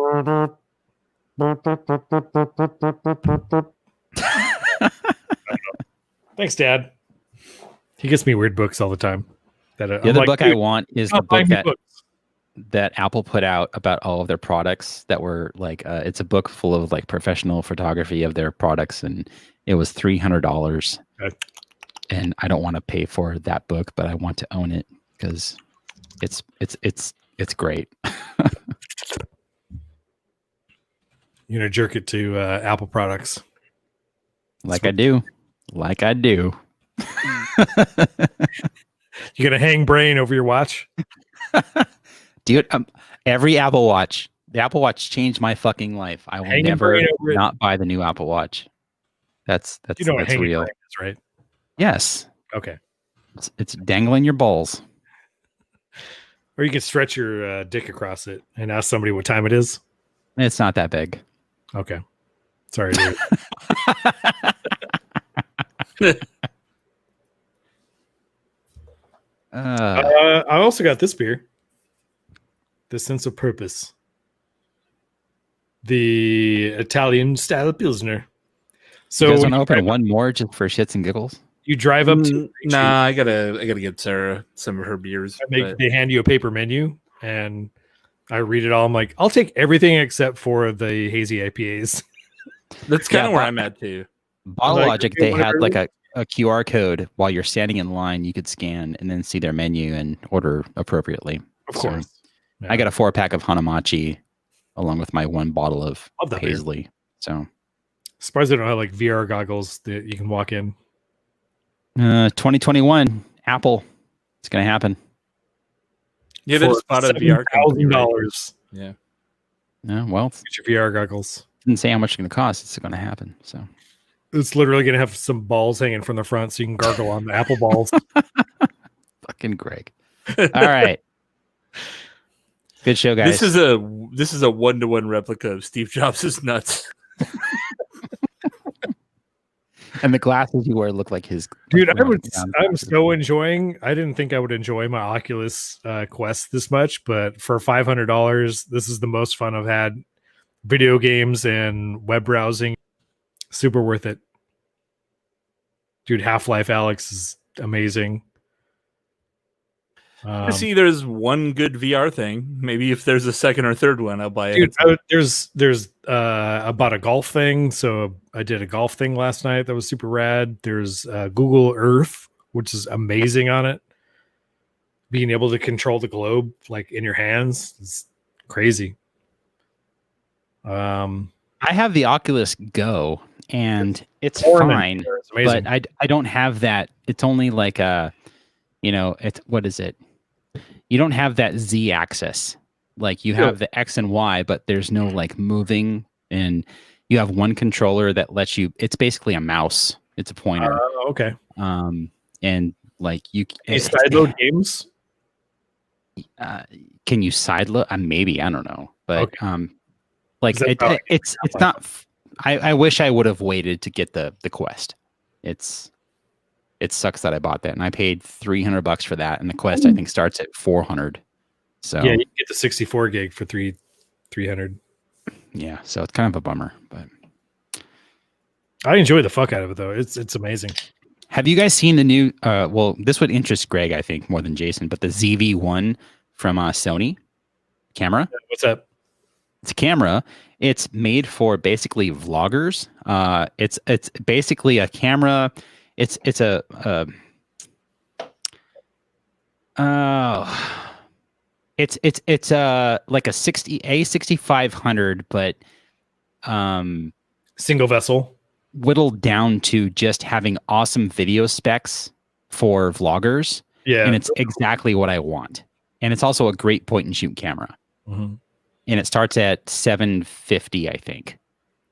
Thanks, Dad. He gets me weird books all the time. The other book I want is the book that Apple put out about all of their products that were like, it's a book full of like professional photography of their products, and it was $300. Okay. And I don't want to pay for that book, but I want to own it because it's great. You're gonna jerk it to Apple products. Like I do. You're gonna hang brain over your watch. Dude, every Apple Watch. The Apple Watch changed my fucking life. I will Hanging never brain over it. not buy the new Apple Watch. That's You know what that's hanging real. brain is, right? Yes. Okay. It's dangling your balls. Or you can stretch your dick across it and ask somebody what time it is. It's not that big. Okay. Sorry, dude. I also got this beer. The Sense of Purpose. The Italian style Pilsner. So you guys want to open one more just for shits and giggles? You drive up to Nah, I gotta get Sarah some of her beers. they hand you a paper menu and I read it all. I'm like, I'll take everything except for the hazy IPAs. That's kind of where I'm at too. Bottle Like, Logic, you they wanna had early? like a QR code while you're standing in line. You could scan and then see their menu and order appropriately. Of So, course. I got a 4-pack of Hanamachi along with my 1 bottle of Love that beer. Paisley. So Surprised they don't have like VR goggles that you can walk in. 2021 Apple, it's gonna happen. Yeah, they just bought a VR company, right? $7,000. Yeah. Yeah, well, Get your VR goggles. didn't say how much it's gonna cost. It's gonna happen. So It's literally going to have some balls hanging from the front so you can gargle on the Apple balls. fucking Greg. All right. Good show, guys. This is a 1-to-1 replica of Steve Jobs' nuts. and the glasses you wear look like his. Dude, like, I'm so enjoying. I didn't think I would enjoy my Oculus Quest this much, but for $500, this is the most fun I've had. Video games and web browsing, super worth it. Dude, Half-Life Alex is amazing. See, there's one good VR thing. Maybe if there's a second or third one, I'll buy it. Dude, there's I bought a golf thing, so I did a golf thing last night that was super rad. There's Google Earth, which is amazing on it. Being able to control the globe like in your hands is crazy. I have the Oculus Go, and it's Foreman fine, there, it's amazing. but I don't have that. It's only like it's what is it? You don't have that Z axis. Like you have the X and Y, but there's no like moving, and you have one controller that lets you. It's basically a mouse. It's a pointer. Okay. And like you sideload games. Can you sideload? Maybe, I don't know, but like Is that it's not. I wish I would have waited to get the Quest. It sucks that I bought that, and I paid $300 for that, and the Quest I think starts at $400. So Yeah, you can get the 64 gig for $300. yeah, so it's kind of a bummer, but I enjoy the fuck out of it though. It's amazing. have you guys seen the new? Well, this would interest Greg, I think, more than Jason, but the ZV-1 from Sony camera. What's up? It's a camera. It's made for basically vloggers. It's basically a camera. It's a like a 6500, but Single vessel. whittled down to just having awesome video specs for vloggers. Yeah. And it's exactly what I want. And it's also a great point and shoot camera. Mhm. And it starts at $750, I think.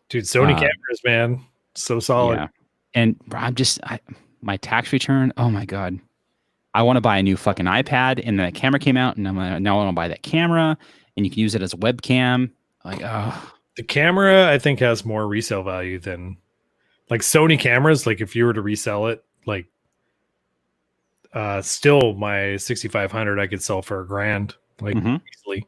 Dude, Sony cameras, man. So solid. Yeah. And my tax return, oh my God. I want to buy a new fucking iPad, and that camera came out, and now I want to buy that camera, and you can use it as a webcam. Like, oh. The camera, I think, has more resale value than like Sony cameras. Like if you were to resell it, like still my 6500 I could sell for $1,000, like easily.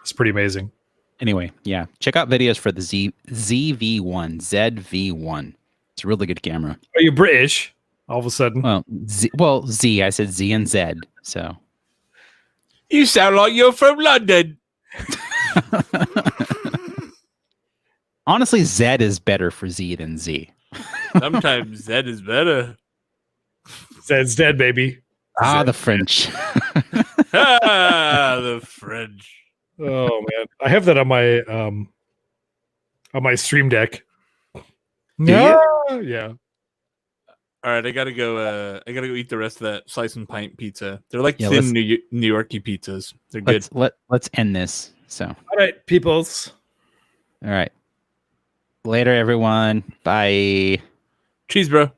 It's pretty amazing. Anyway, yeah. Check out videos for the ZV-1. It's a really good camera. Are you British? All of a sudden. Z. I said Z and Z. So You sound like you're from London. honestly, Z is better for Z than Z. Sometimes that is better. Zed's dead, baby. The French. The French. Oh man, I have that on my on my Stream Deck. Do you? Yeah. All right, I gotta go. I gotta go eat the rest of that slice and pint pizza. They're like Yeah, thin New Yorkie pizzas. They're good. Let's end this. So, All right, peoples. all right. Later, everyone. Bye. Cheese, bro.